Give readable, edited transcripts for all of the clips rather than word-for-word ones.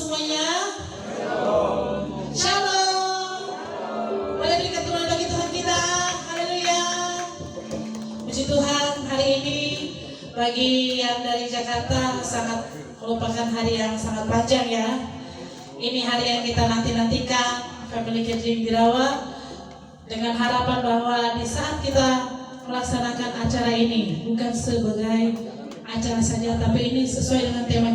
semuanya. Shalom. Boleh berikan Tuhan bagi Tuhan kita. Haleluya. Puji Tuhan, hari ini bagi yang dari Jakarta sangat merupakan hari yang sangat panjang ya. Ini hari yang kita nanti-nantikan, Family Gathering Birawa, dengan harapan bahwa di saat kita melaksanakan acara ini bukan sebagai acara saja, tapi ini sesuai dengan tema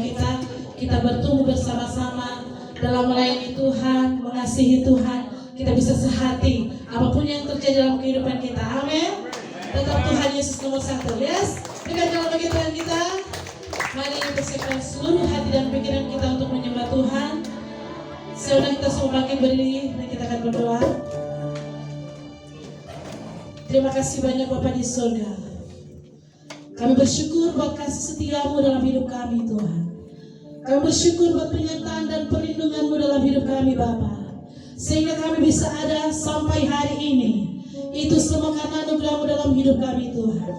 kita bertumbuh bersama-sama dalam melayani Tuhan, mengasihi Tuhan. Kita bisa sehati apapun yang terjadi dalam kehidupan kita. Amin. Tetap Tuhan Yesus nomor satu. Yes. Berikan jalan bagi Tuhan kita. Mari persiapkan seluruh hati dan pikiran kita untuk menyembah Tuhan. Sesudah kita semua bangkit berdiri dan kita akan berdoa. Terima kasih banyak Bapa di surga. Kami bersyukur buat kasih setiamu dalam hidup kami Tuhan. Kami bersyukur buat penyertaan dan perlindunganmu dalam hidup kami Bapa. Sehingga kami bisa ada sampai hari ini. Itu semua karena anugerahmu dalam hidup kami Tuhan.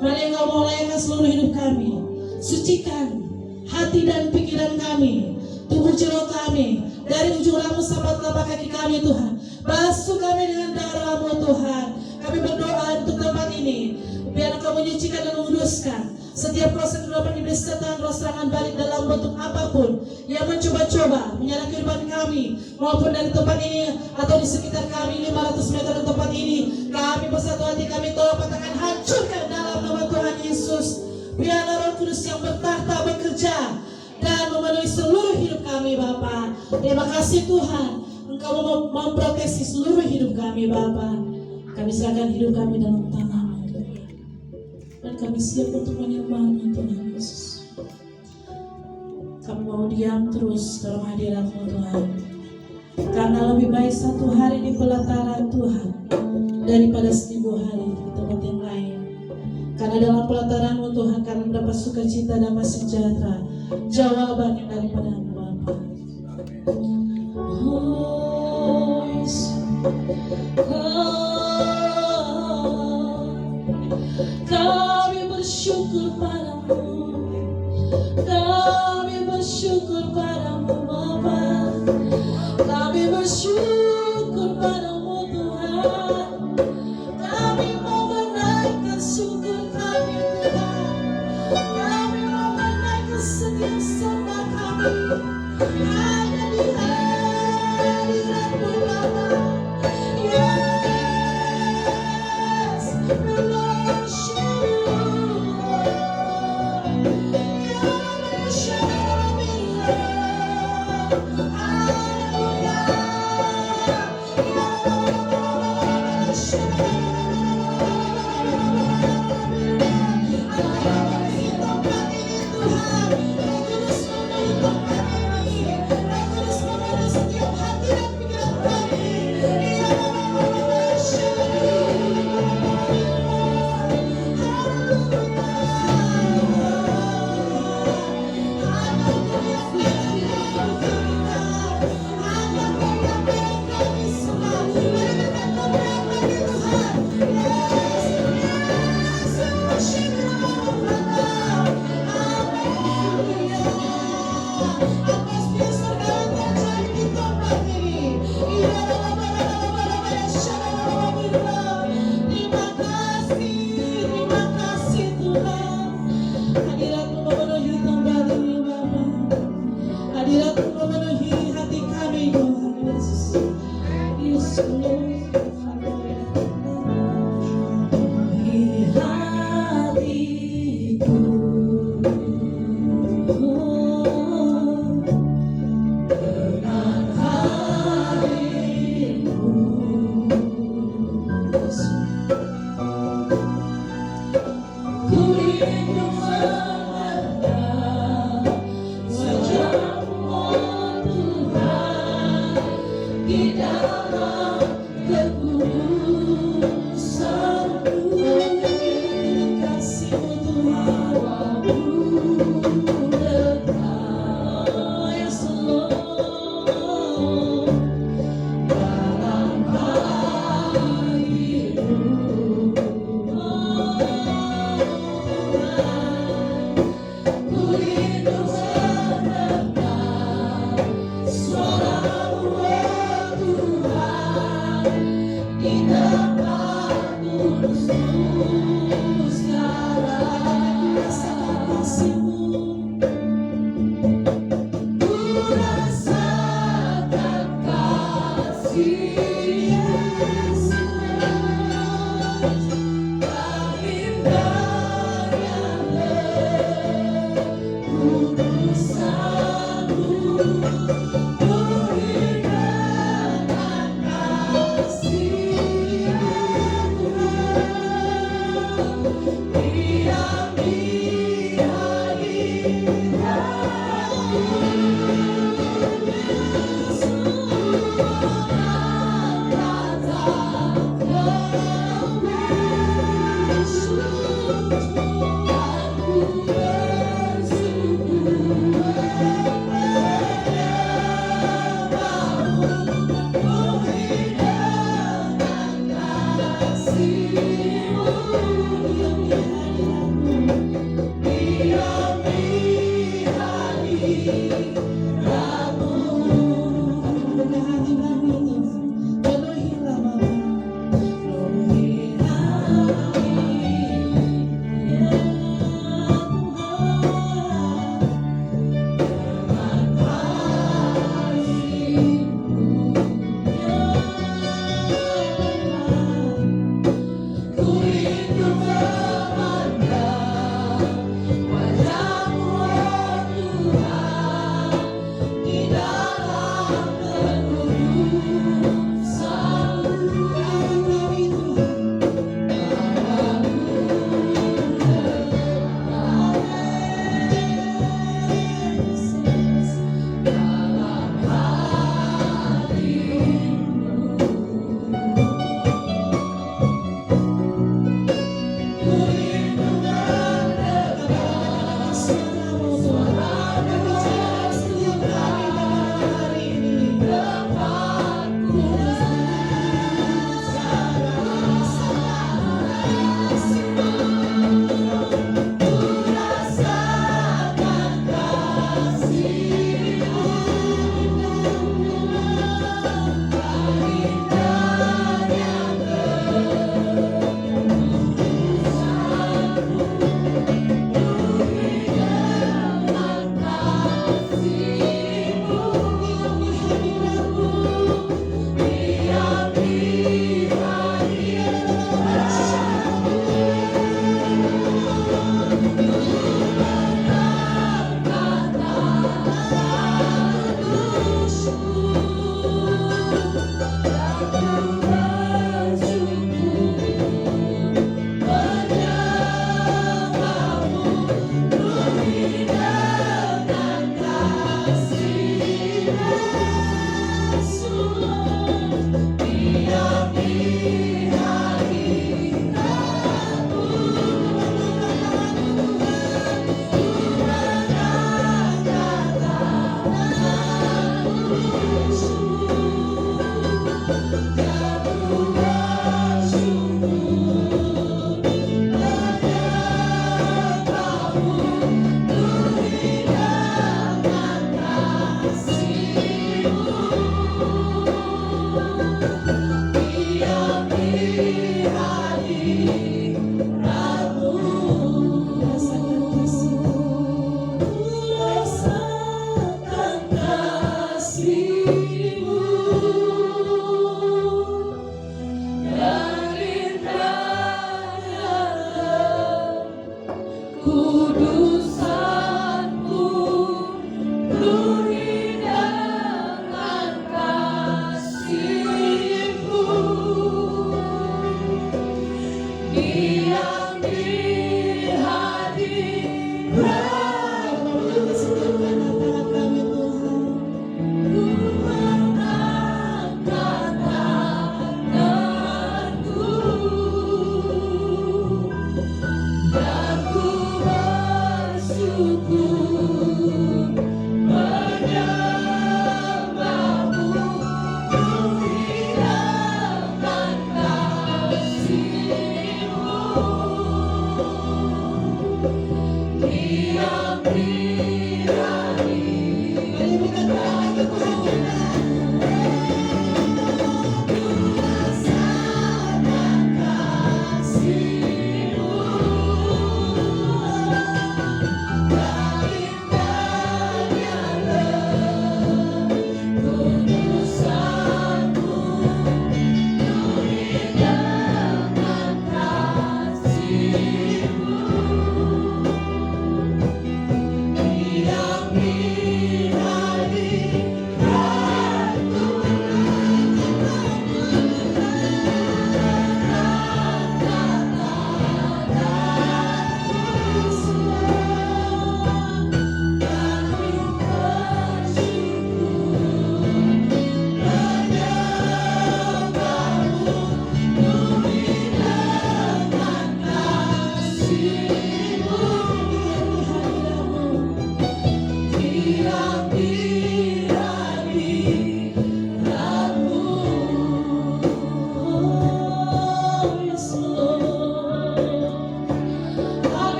Mari Engkau mau layakan seluruh hidup kami. Sucikan hati dan pikiran kami, tubuh jiwa kami, dari ujung rambut sampai telapak kaki kami Tuhan. Basuh kami dengan darah-Mu Tuhan. Kami berdoa untuk tempat ini, biar Engkau menyucikan dan menguduskan setiap proses kehidupan iblis setan, roh serangan balik dalam bentuk apapun yang mencoba-coba menyerang kehidupan kami, maupun dari tempat ini atau di sekitar kami 500 meter dari tempat ini. Kami bersatu hati, kami tolong katakan hancurkan dalam nama Tuhan Yesus. Biarlah Roh Kudus yang bertahta bekerja dan memenuhi seluruh hidup kami Bapa. Terima kasih Tuhan, Engkau memproteksi seluruh hidup kami Bapa. Kami serahkan hidup kami dalam tangan-Mu Tuhan. Dan kami siap untuk menyembah-Mu Tuhan Yesus. Kami mau diam terus dalam hadirat-Mu Tuhan. Karena lebih baik satu hari di pelataran Tuhan daripada 1000 hari di tempat yang lain. Karena dalam pelataran-Mu Tuhan kami mendapat sukacita, damai sejahtera, jawaban yang daripada-Mu Bapa. Oh, yes. Kami bersyukur padamu, kami bersyukur padamu Bapa, kami bersyukur padamu Tuhan. Kami mau menaikkan syukur kami Tuhan, kami mau menaikkan setiap sembah kami hanya di hadirat-Mu Bapa. Yes, we worship you, Lord. You worship me, Lord. Hallelujah. You worship me.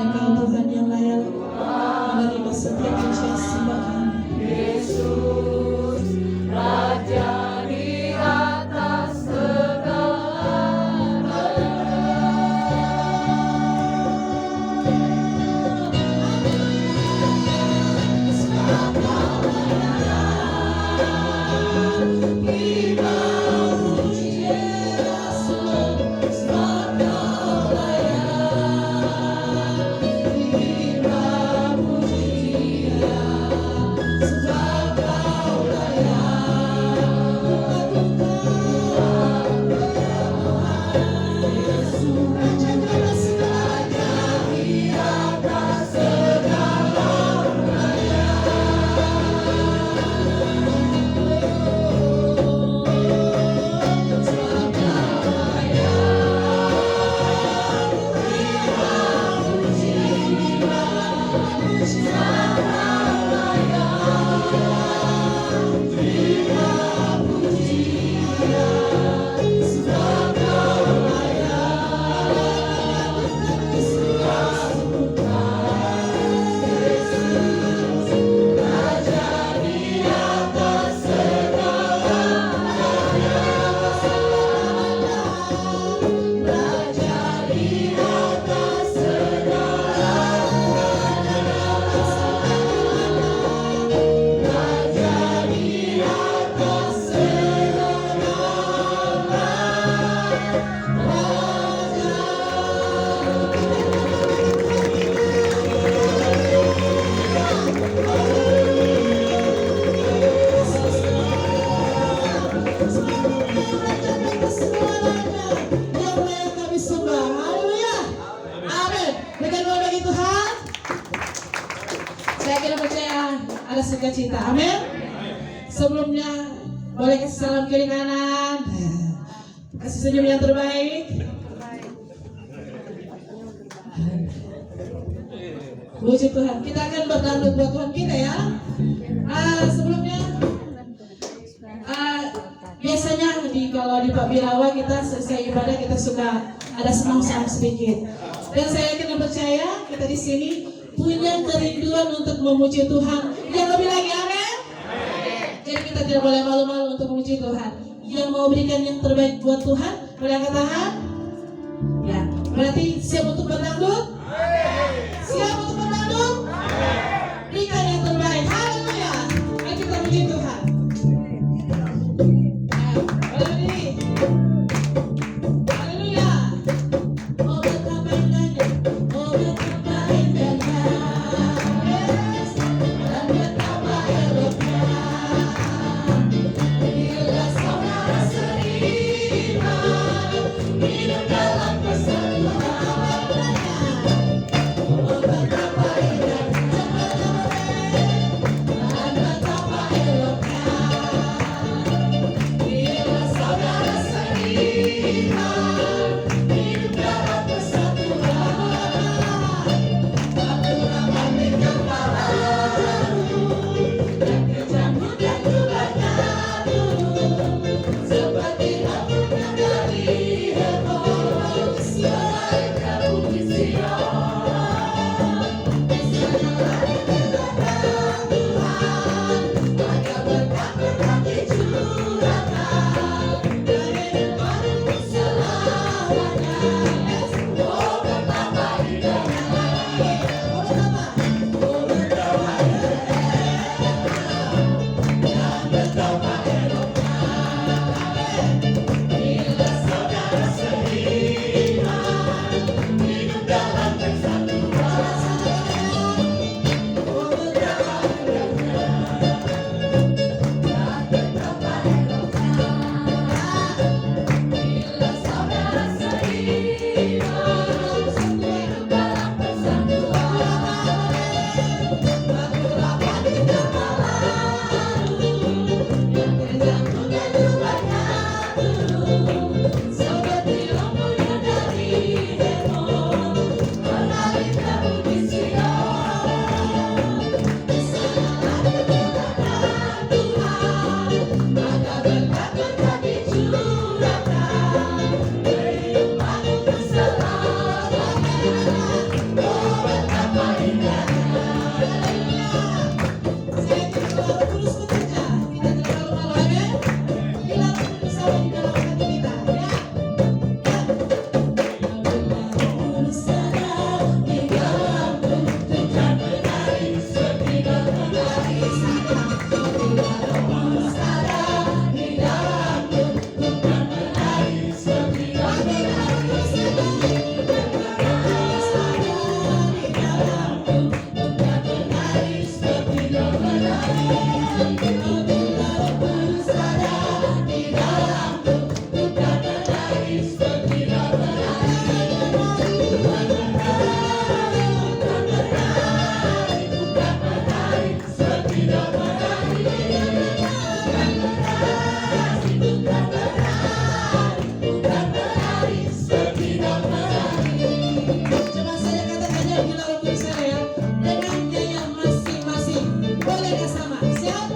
hanya Kau Tuhan yang layak menerima setiap pujian sembah kami. Yesus, Raja di atas ada sukacita, amin. Sebelumnya boleh kasih salam kiri kanan, kasih senyum yang terbaik. Puji Tuhan, kita akan berdangdut buat Tuhan kita ya. Sebelumnya biasanya kalau di Pak Birawa kita selesai ibadah kita suka ada senang-senang sedikit. Dan saya yakin dan percaya kita di sini punya kerinduan untuk memuji Tuhan yang lebih lagi, amin. Jadi kita tidak boleh malu-malu untuk memuji Tuhan. Yang mau berikan yang terbaik buat Tuhan, boleh angkat tangan? Ya, berarti siap untuk berdangdut? Siap untuk berdangdut? Berikan yang terbaik, haleluya. Ayo kita puji Tuhan. Ayo, boleh berdiri. Haleluya. Oh betapa indahnya, oh betapa indahnya, yes. Dan betapa eloknya bila saudara seiman hidup dalam persatuan. Oh betapa waktu di sana ya. Dengan gaya masing-masing. Boleh gak sama? Siap?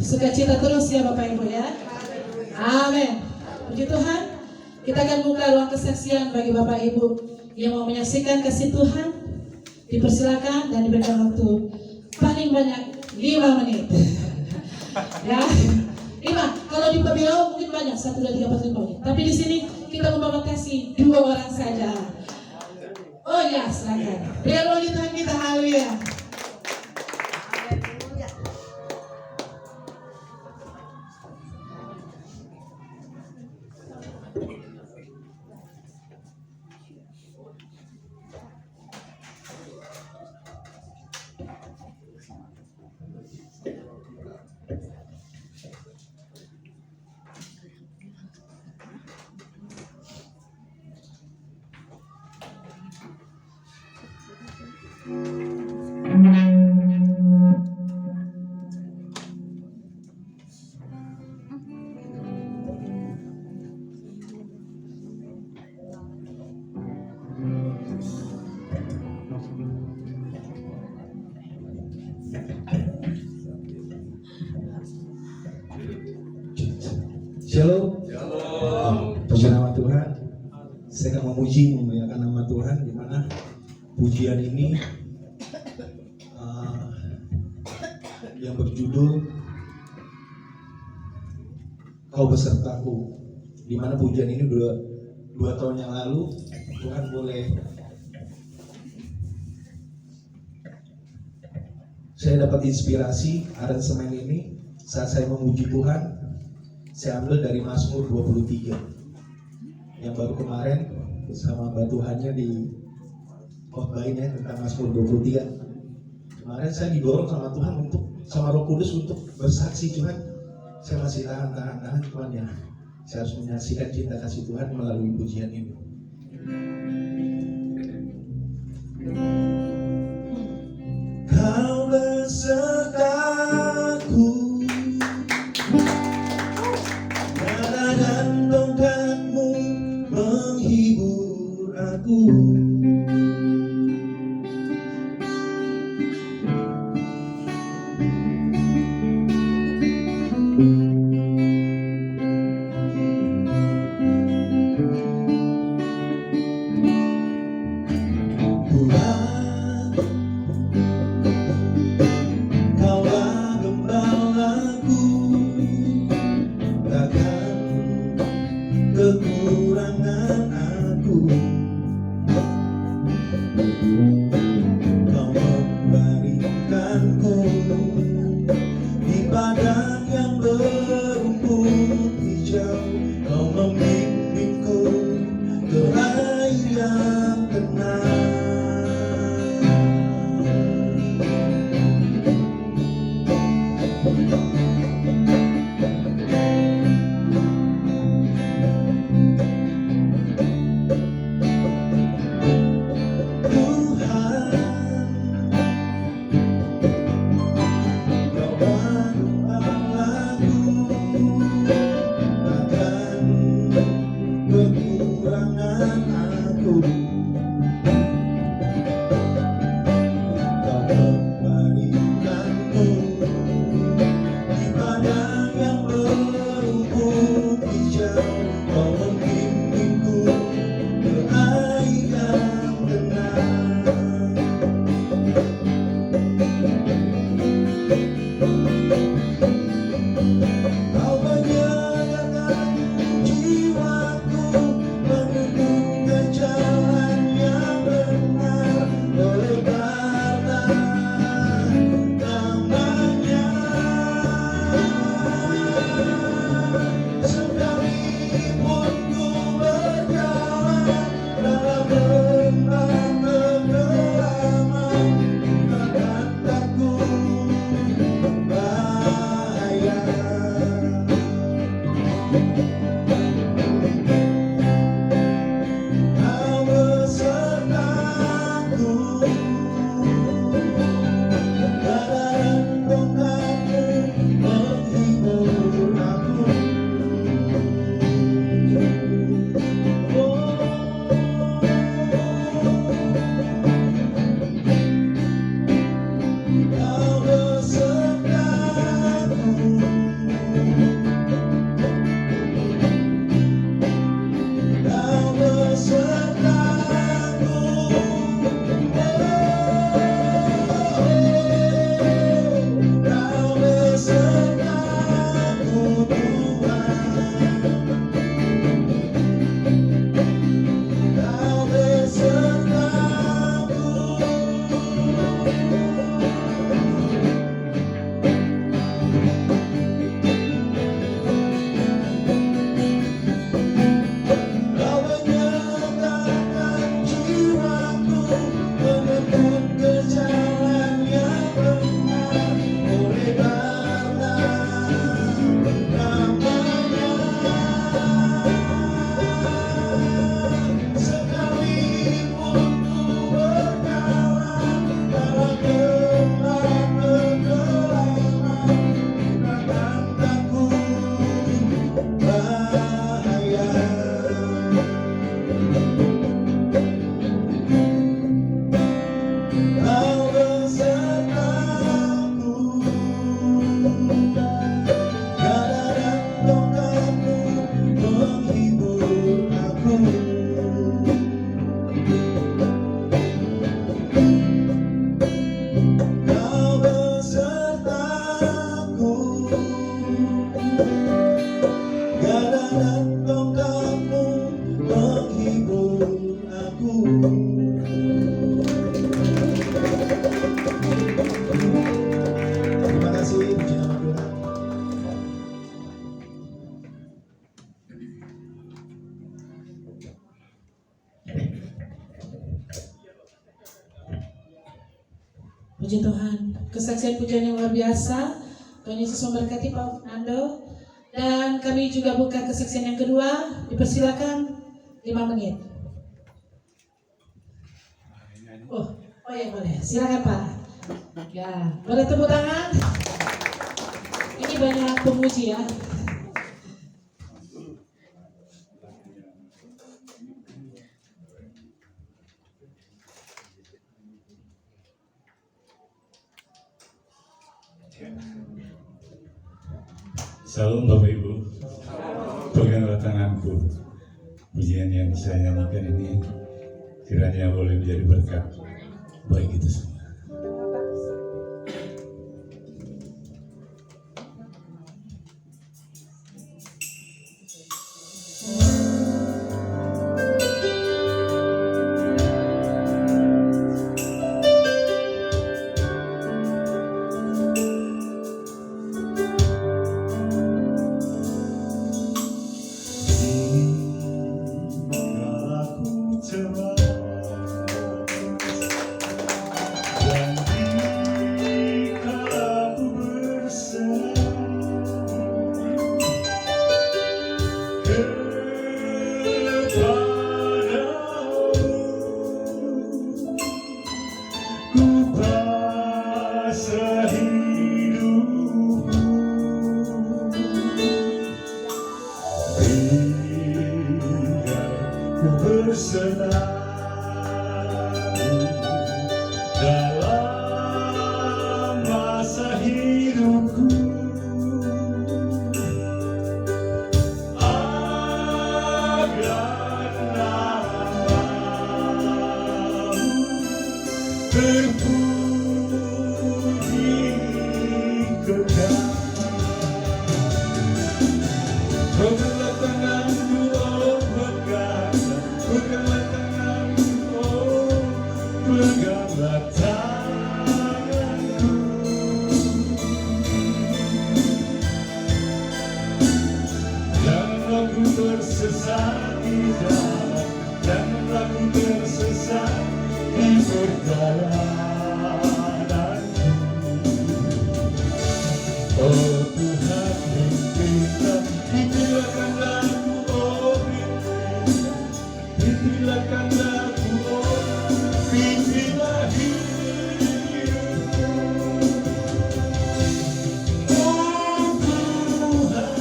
Sukacita terus ya Bapak Ibu ya. Amin. Puji Tuhan. Kita akan buka ruang kesaksian bagi Bapak Ibu yang mau menyaksikan kasih Tuhan. Dipersilakan dan diberikan waktu paling banyak 5 menit. Ya. 5. Kalau di pemilu mungkin banyak 1, 2, 3, 4, 5 menit. Tapi di sini kita membatasi 2 orang saja. Oh ya, silakan. Biar puji Tuhan kita, haleluya. Shalom. Puji nama Tuhan. Saya akan memuji memuliakan nama Tuhan, di mana pujian ini yang berjudul Kau Besertaku. Di mana pujian ini dua tahun yang lalu Tuhan boleh saya dapat inspirasi aransemen ini saat saya memuji Tuhan. Saya ambil dari Mazmur 23 yang baru kemarin bersama Mbak Tuhannya di khotbahin tentang Mazmur 23. Kemarin saya didorong sama Tuhan sama Roh Kudus untuk bersaksi. Tuhan, saya masih tahan Tuhan ya. Saya harus menyaksikan cinta kasih Tuhan melalui pujian ini. Kau besertaku, dan tongkatmu menghibur aku. Tuhan, Kaulah gembalaku, takkan kekurangan aku. Kau memberikanku di padang yang berumput hijau. Kau membimbingku ke air yang tenang. Kau besertaku, gada dan tongkatmu menghibur aku. Kau besertaku, gada dan tongkatmu menghibur aku. Terima kasih, puji nama Tuhan. Puji Tuhan, kesaksian pujian yang luar biasa. Tuhan Yesus memberkati Pak Fernando. Dan kami juga buka kesaksian yang kedua. Dipersilakan 5 menit. Oh ya boleh. Silakan Pak. Ya, boleh tepuk tangan. Ini banyak pemuji ya. Salam Bapak Ibu, peganglah tanganku. Pujian yang saya nyanyikan ini kiranya boleh menjadi berkat bagi kita semua. Dalam masa hidupku, agar namamu terpuji kekal. Peganglah tanganku, oh peganglah, peganglah tanganku, oh peganglah tanganku. Janganlah ku tersesat di jalan, janganlah ku tersesat di perjalananku. Oh Tuhan, pimpinlah aku, oh pimpinlah aku, oh pimpinlah hidupku. Oh Tuhan,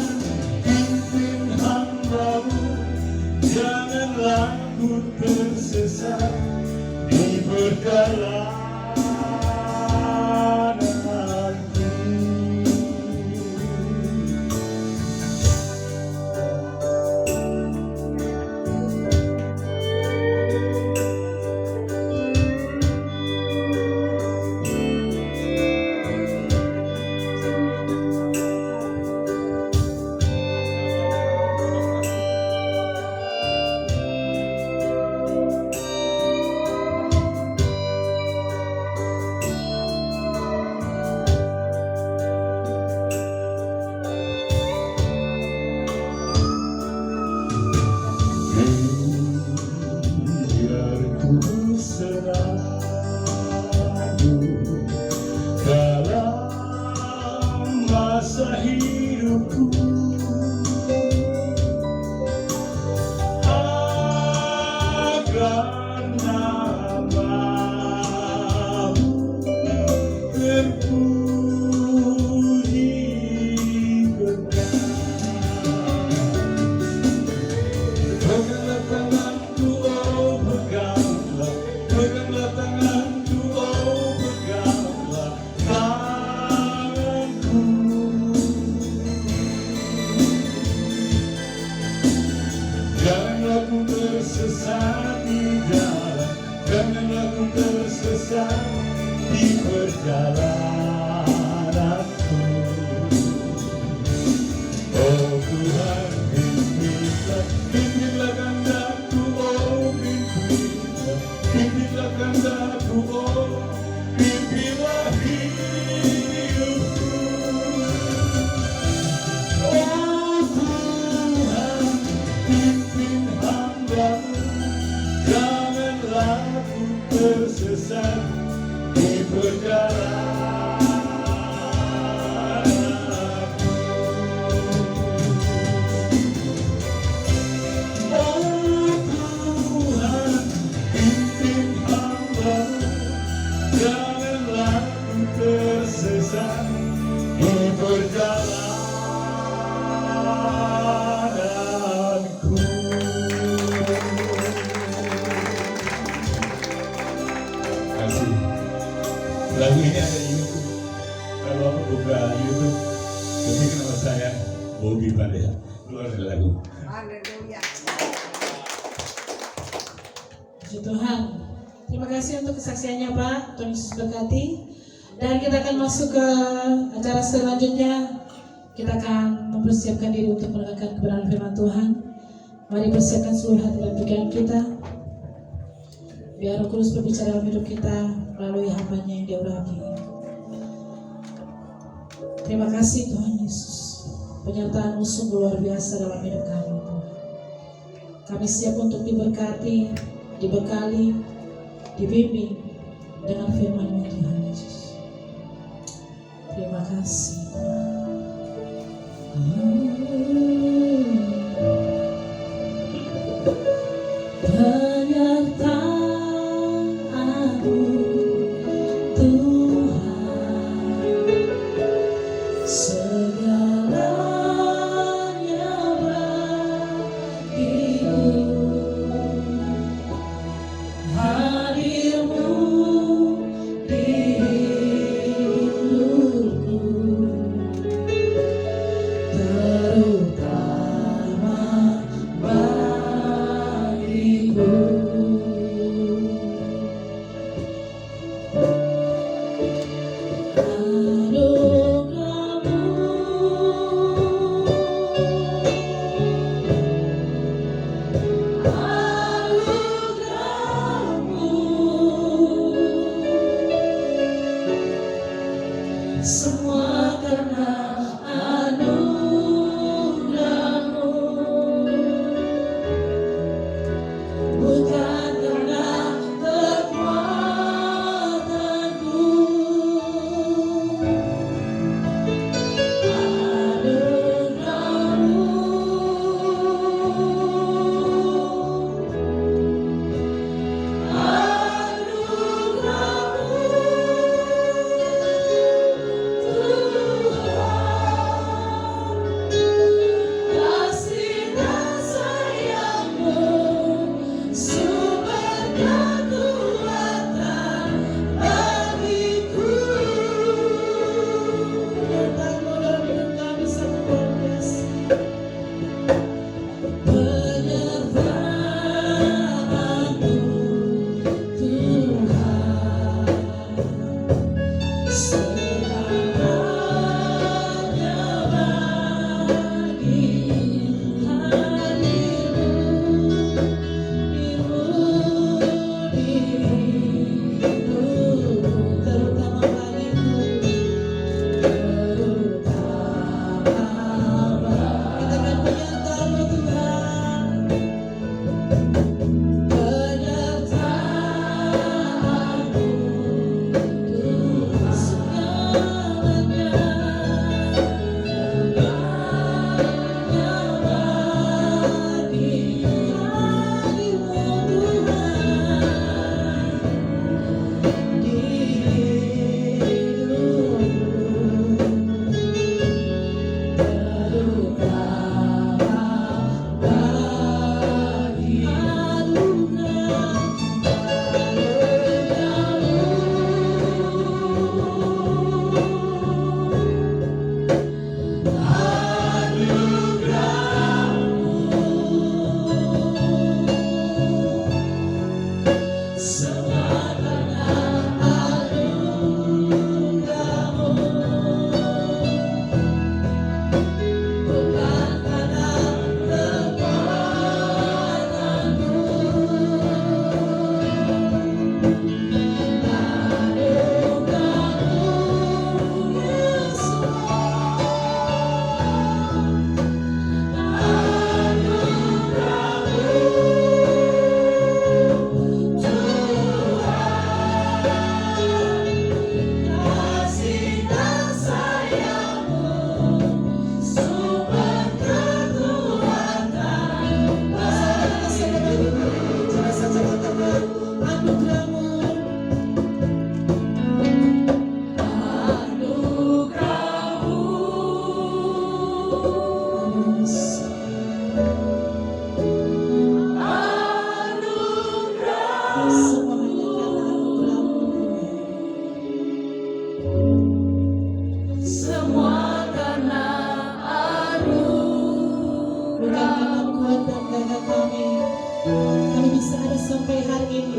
pimpin hamba-Mu, janganlah ku tersesat di perjalananku. Biar ku selalu dalam masa hidupku, agar namamu terpuji kekal. Peganglah tanganku, oh peganglah, peganglah tanganku, oh di perjalananku. Oh Tuhan, pimpinlah kehendakku, oh pimpinlah kehendakku, oh pimpinlah hidupku. Oh Tuhan, pimpin hamba-Mu, janganlah ku tersesat di perjalananku. Oh Tuhan, pimpin hamba-Mu, janganlah ku tersesat di perjalananku. Kasih. Lagu ini ada di YouTube. Kalau kamu buka YouTube, ketik nama saya Bobby Pandya. Keluar dari lagu. Haleluya. Puji Tuhan. Terima kasih untuk kesaksiannya Pak. Tuhan Yesus berkati. Dan kita akan masuk ke acara selanjutnya. Kita akan mempersiapkan diri untuk mendengarkan kebenaran firman Tuhan. Mari persiapkan seluruh hati dan pikiran kita. Biar Roh Kudus berbicara dalam hidup kita melalui hamba-Nya yang diurapi. Terima kasih Tuhan Yesus. Penyertaan-Mu sungguh luar biasa dalam hidup kami Tuhan. Kami siap untuk diberkati, dibekali, dibimbing dengan firman-Mu Tuhan Yesus. Terima kasih Tuhan. Penyertaan-Mu Tuhan, segalanya bagiku. Hadir-Mu di hidupku, terutama bagiku. Semua karena anugerah-Mu, bukan karena kekuatanku. Anugerah-Mu, kasih dan sayang-Mu, sumber kekuatan bagiku. Penyertaan-Mu dalam hidup kami sangat luar biasa. Penyertaan-Mu Tuhan, segalanya bagi. Terutama bagiku, kita akan penyertaan-Mu Tuhan, penyertaan-Mu Tuhan, segalanya menjaga kami. Kami bisa ada sampai hari ini,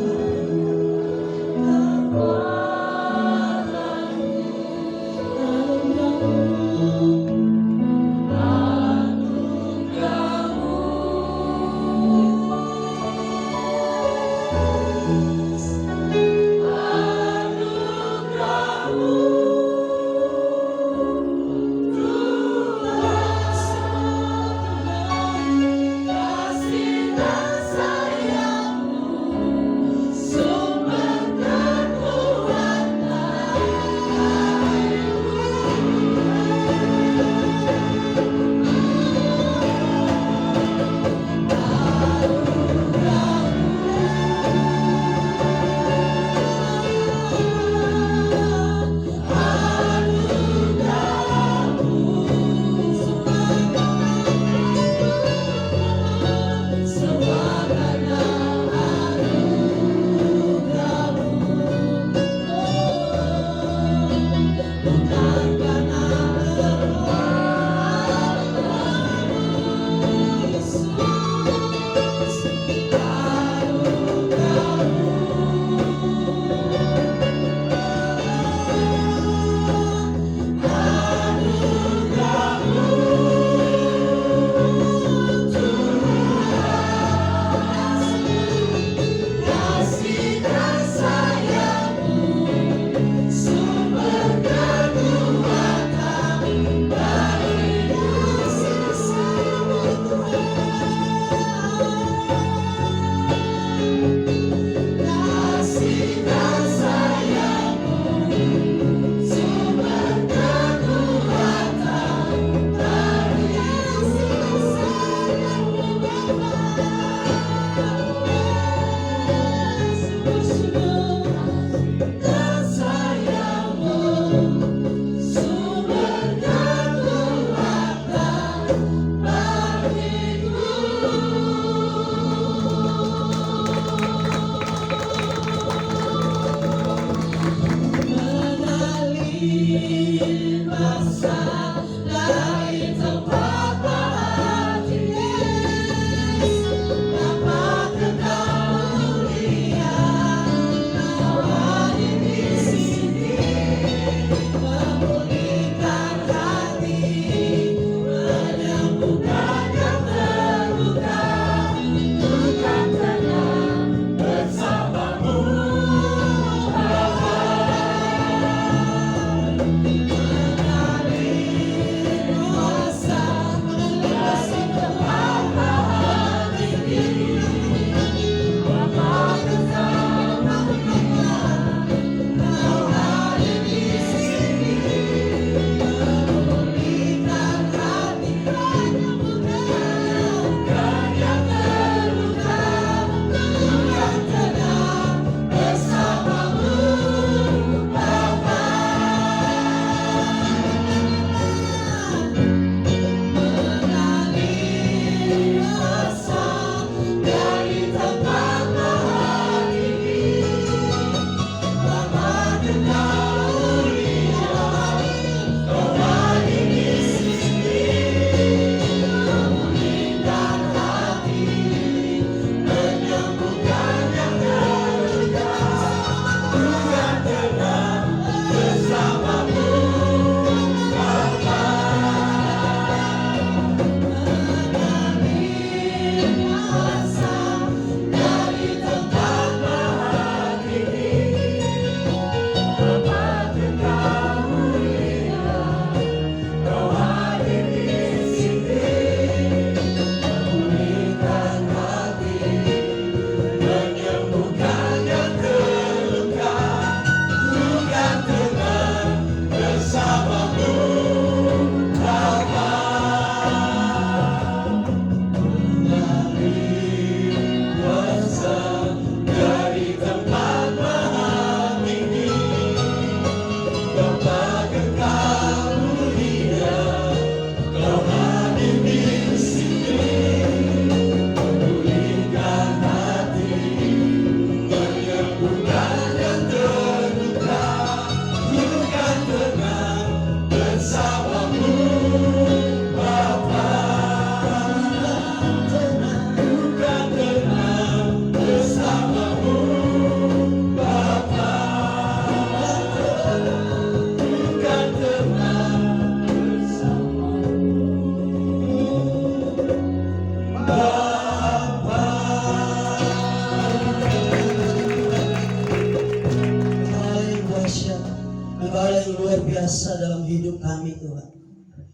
hal yang luar biasa dalam hidup kami Tuhan.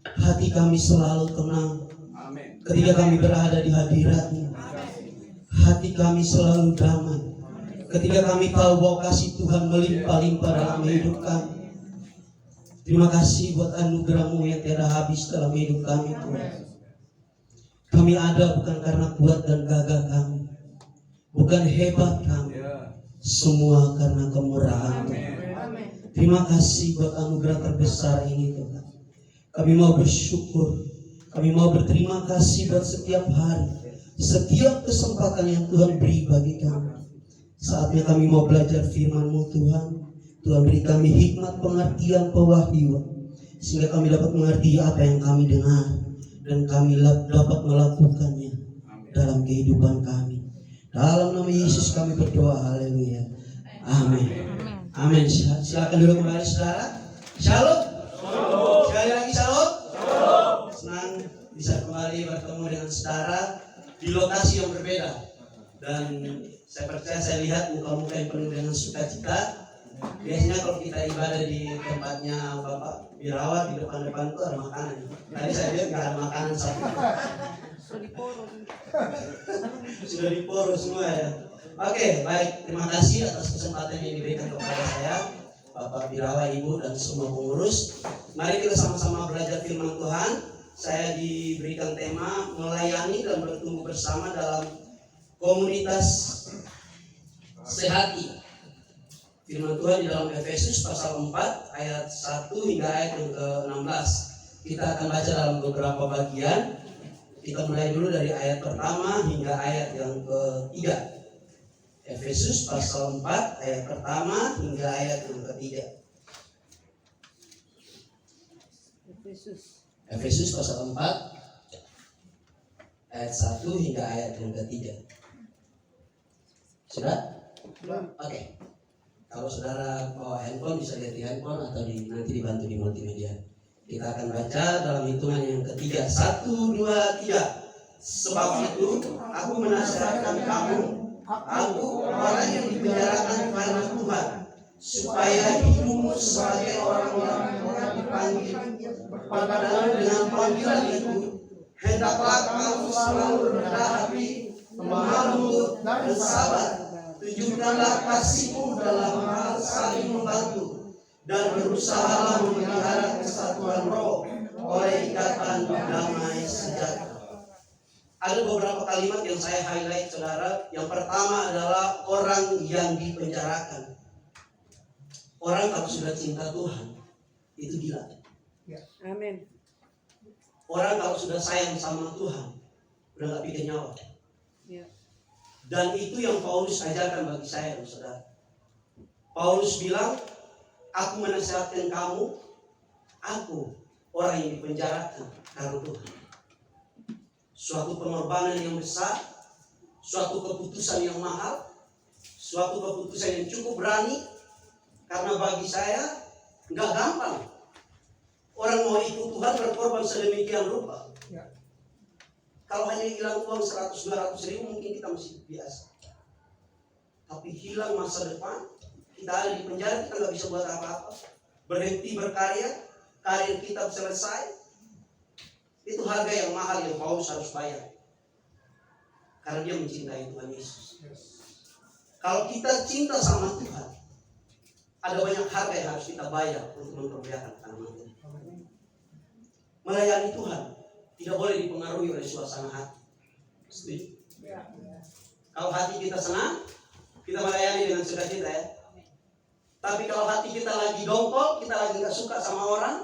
Hati kami selalu tenang ketika kami berada di hadirat-Mu. Hati kami selalu damai ketika kami tahu bahwa kasih Tuhan melimpah-limpah dalam hidup kami. Terima kasih buat anugerah-Mu yang tiada habis dalam hidup kami Tuhan. Kami ada bukan karena kuat dan gagah kami, bukan hebat kami, semua karena kemurahan-Mu. Terima kasih buat anugerah terbesar ini Tuhan. Kami mau bersyukur, kami mau berterima kasih buat setiap hari, setiap kesempatan yang Tuhan beri bagi kami. Saatnya kami mau belajar firman-Mu Tuhan. Tuhan beri kami hikmat, pengertian, pewahyuan, sehingga kami dapat mengerti apa yang kami dengar dan kami dapat melakukannya dalam kehidupan kami. Dalam nama Yesus kami berdoa, haleluya, amin. Amin. Silakan duduk kembali saudara. Shalom. Sekali lagi shalom. Senang bisa kembali bertemu dengan saudara di lokasi yang berbeda. Dan saya percaya, saya lihat muka-muka yang penuh dengan sukacita. Biasanya kalau kita ibadah di tempatnya Bapak Birawa, di depan-depan itu ada makanan. Tadi saya lihat nggak ada makanan satu. Sudah diporo semua ya. Oke, baik. Terima kasih atas kesempatan yang diberikan kepada saya, Bapak Birawa, Ibu, dan semua pengurus. Mari kita sama-sama belajar firman Tuhan. Saya diberikan tema melayani dan bertumbuh bersama dalam komunitas sehati. Firman Tuhan di dalam Efesus pasal 4 ayat 1 hingga ayat yang ke-16. Kita akan baca dalam beberapa bagian. Kita mulai dulu dari ayat pertama hingga ayat yang ke-3. Efesus pasal 4 ayat pertama hingga ayat yang ke-3. Efesus pasal 4 ayat 1 hingga ayat yang ke-3. Sudah? Oke. Kalau saudara bawa handphone bisa lihat di handphone atau nanti dibantu di multimedia. Kita akan baca dalam hitungan yang ketiga. 1, 2, 3. Sebab itu aku menasihatkan kamu, aku orang yang dipenjarakan karena Tuhan, supaya hidupmu sebagai orang yang dipanggil berpadanan dengan panggilan itu, hendaklah kamu selalu rendah hati, lemah lembut dan sabar. Tunjukkanlah kasih-Mu dalam hal saling membantu, dan berusahalah memelihara kesatuan roh oleh ikatan damai sejahtera. Ada beberapa kalimat yang saya highlight saudara. Yang pertama adalah orang yang dipenjarakan. Orang kalau sudah cinta Tuhan itu gila. Amin. Orang kalau sudah sayang sama Tuhan udah gak pikir nyawa. Dan itu yang Paulus ajarkan bagi saya, saudara. Paulus bilang, aku menasihatkan kamu, aku orang yang dipenjarakan karena Tuhan. Suatu pengorbanan yang besar, suatu keputusan yang mahal, suatu keputusan yang cukup berani, karena bagi saya nggak gampang. Orang mau ikut Tuhan berkorban sedemikian rupa. Kalau hanya hilang uang 100-200 ribu mungkin kita masih biasa. Tapi hilang masa depan, kita ada di penjara, kita nggak bisa buat apa-apa. Berhenti berkarya, karir kita selesai. Itu harga yang mahal yang Paulus harus bayar. Karena dia mencintai Tuhan Yesus. Kalau kita cinta sama Tuhan, ada banyak harga yang harus kita bayar untuk memperlihatkan nama Tuhan. Melayani Tuhan tidak boleh dipengaruhi oleh suasana hati. Setuju? Kalau hati kita senang, kita melayani dengan sukacita ya. Tapi kalau hati kita lagi dongkol, kita lagi gak suka sama orang,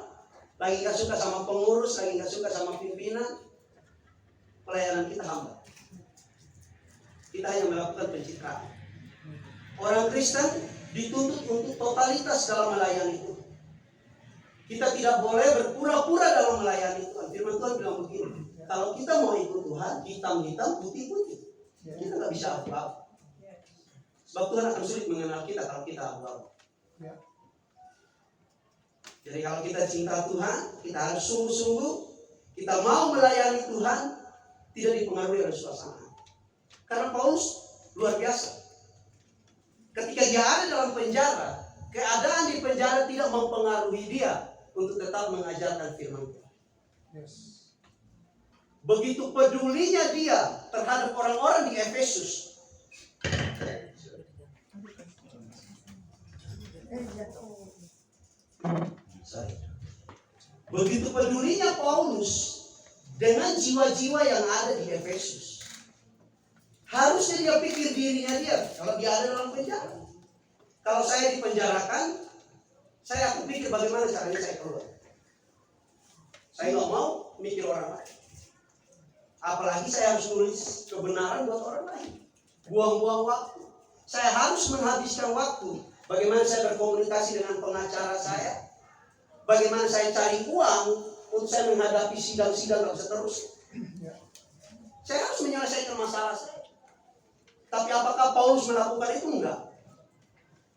lagi gak suka sama pengurus, lagi gak suka sama pimpinan, pelayanan kita hambat. Kita hanya melakukan pencitraan. Orang Kristen dituntut untuk totalitas dalam melayani Tuhan. Kita tidak boleh berpura-pura dalam melayani Tuhan. Firman Tuhan bilang begini, kalau kita mau ikut Tuhan, hitam-hitam, putih-putih, kita nggak bisa apa-apa. Sebab Tuhan akan sulit mengenal kita kalau kita apa-apa. Jadi kalau kita cinta Tuhan, kita harus sungguh-sungguh, kita mau melayani Tuhan, tidak dipengaruhi oleh suasana. Karena Paulus luar biasa. Ketika dia ada dalam penjara, keadaan di penjara tidak mempengaruhi dia untuk tetap mengajarkan firman Tuhan. Begitu pedulinya dia terhadap orang-orang di Efesus. Begitu pedulinya Paulus dengan jiwa-jiwa yang ada di Efesus. Harusnya dia pikir dirinya dia, kalau dia ada dalam penjara. Kalau saya dipenjarakan, saya akan pikir bagaimana caranya saya keluar. Saya nggak mau mikir orang lain. Apalagi saya harus nulis kebenaran buat orang lain. Buang-buang waktu. Saya harus menghabiskan waktu. Bagaimana saya berkomunikasi dengan pengacara saya. Bagaimana saya cari uang untuk saya menghadapi sidang-sidang dan seterusnya. Saya harus menyelesaikan masalah saya. Tapi apakah Paulus melakukan itu? Enggak.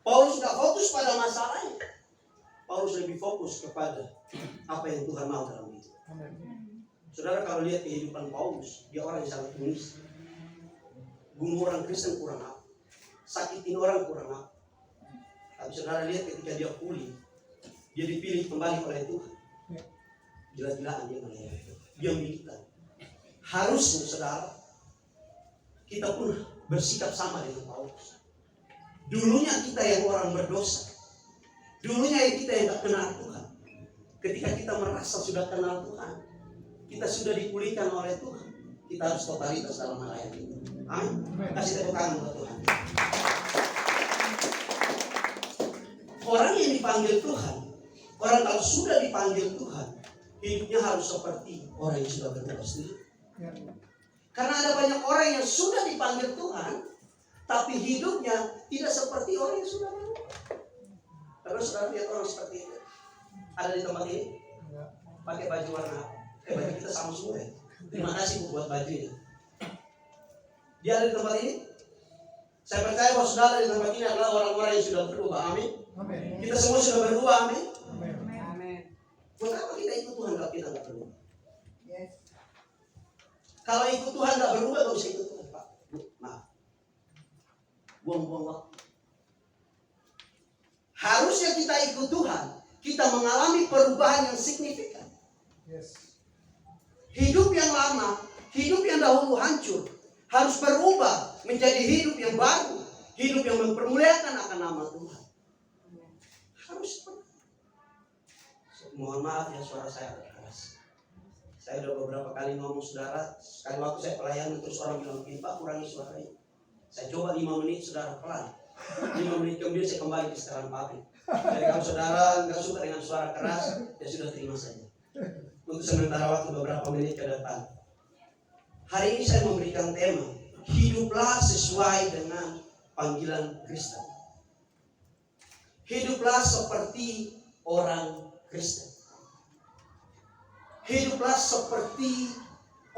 Paulus tidak fokus pada masalahnya. Paulus lebih fokus kepada apa yang Tuhan mau dalam hidup. Saudara, kalau lihat kehidupan Paulus, dia orang yang sangat unik. Bunuh orang Kristen kurang apa, sakitin orang kurang apa. Tapi saudara lihat ketika dia pulih, dia dipilih kembali oleh Tuhan. Gila-gilaan dia melayani. Dia militan. Harusnya saudara, kita pun bersikap sama dengan Paulus. Dulunya kita yang orang berdosa. Dulunya kita yang tak kenal Tuhan. Ketika kita merasa sudah kenal Tuhan, kita sudah dipulihkan oleh Tuhan, kita harus totalitas dalam melayani itu. Amin. Kasih tepuk tangan buat Tuhan. Orang yang dipanggil Tuhan, orang kalau sudah dipanggil Tuhan, hidupnya harus seperti orang yang sudah bertobat sendiri. Karena ada banyak orang yang sudah dipanggil Tuhan, tapi hidupnya tidak seperti orang yang sudah bertobat. Terus saudara lihat orang seperti itu. Ada di tempat ini? Pakai baju warna apa? Baju kita sama semua ya. Terima kasih buat bajunya. Dia ada di tempat ini. Saya percaya bahwa saudara di tempat ini adalah orang-orang yang sudah berubah. Amin. Kita semua sudah berubah. Amin. Buat apa kita ikut Tuhan kalau kita nggak berubah? Kalau ikut Tuhan nggak berubah, nggak usah ikut Tuhan, Pak. Maaf. Buang-buang waktu. Harusnya kita ikut Tuhan, kita mengalami perubahan yang signifikan. Hidup yang lama, hidup yang dahulu hancur, harus berubah menjadi hidup yang baru, hidup yang mempermuliakan akan nama Tuhan. Harus. Mohon maaf ya, suara saya agak keras. Saya sudah beberapa kali ngomong saudara, sekali waktu saya pelayanan terus orang bilang, Pak kurangi suaranya. Saya coba 5 menit saudara pelan. 5 menit kemudian saya kembali ke setelan pabrik. Jadi kalau saudara nggak suka dengan suara keras, ya sudah terima saja. Untuk sementara waktu beberapa menit ke depan. Hari ini saya memberikan tema, hiduplah sesuai dengan panggilan Kristen. Hiduplah seperti orang Kristen. Hiduplah seperti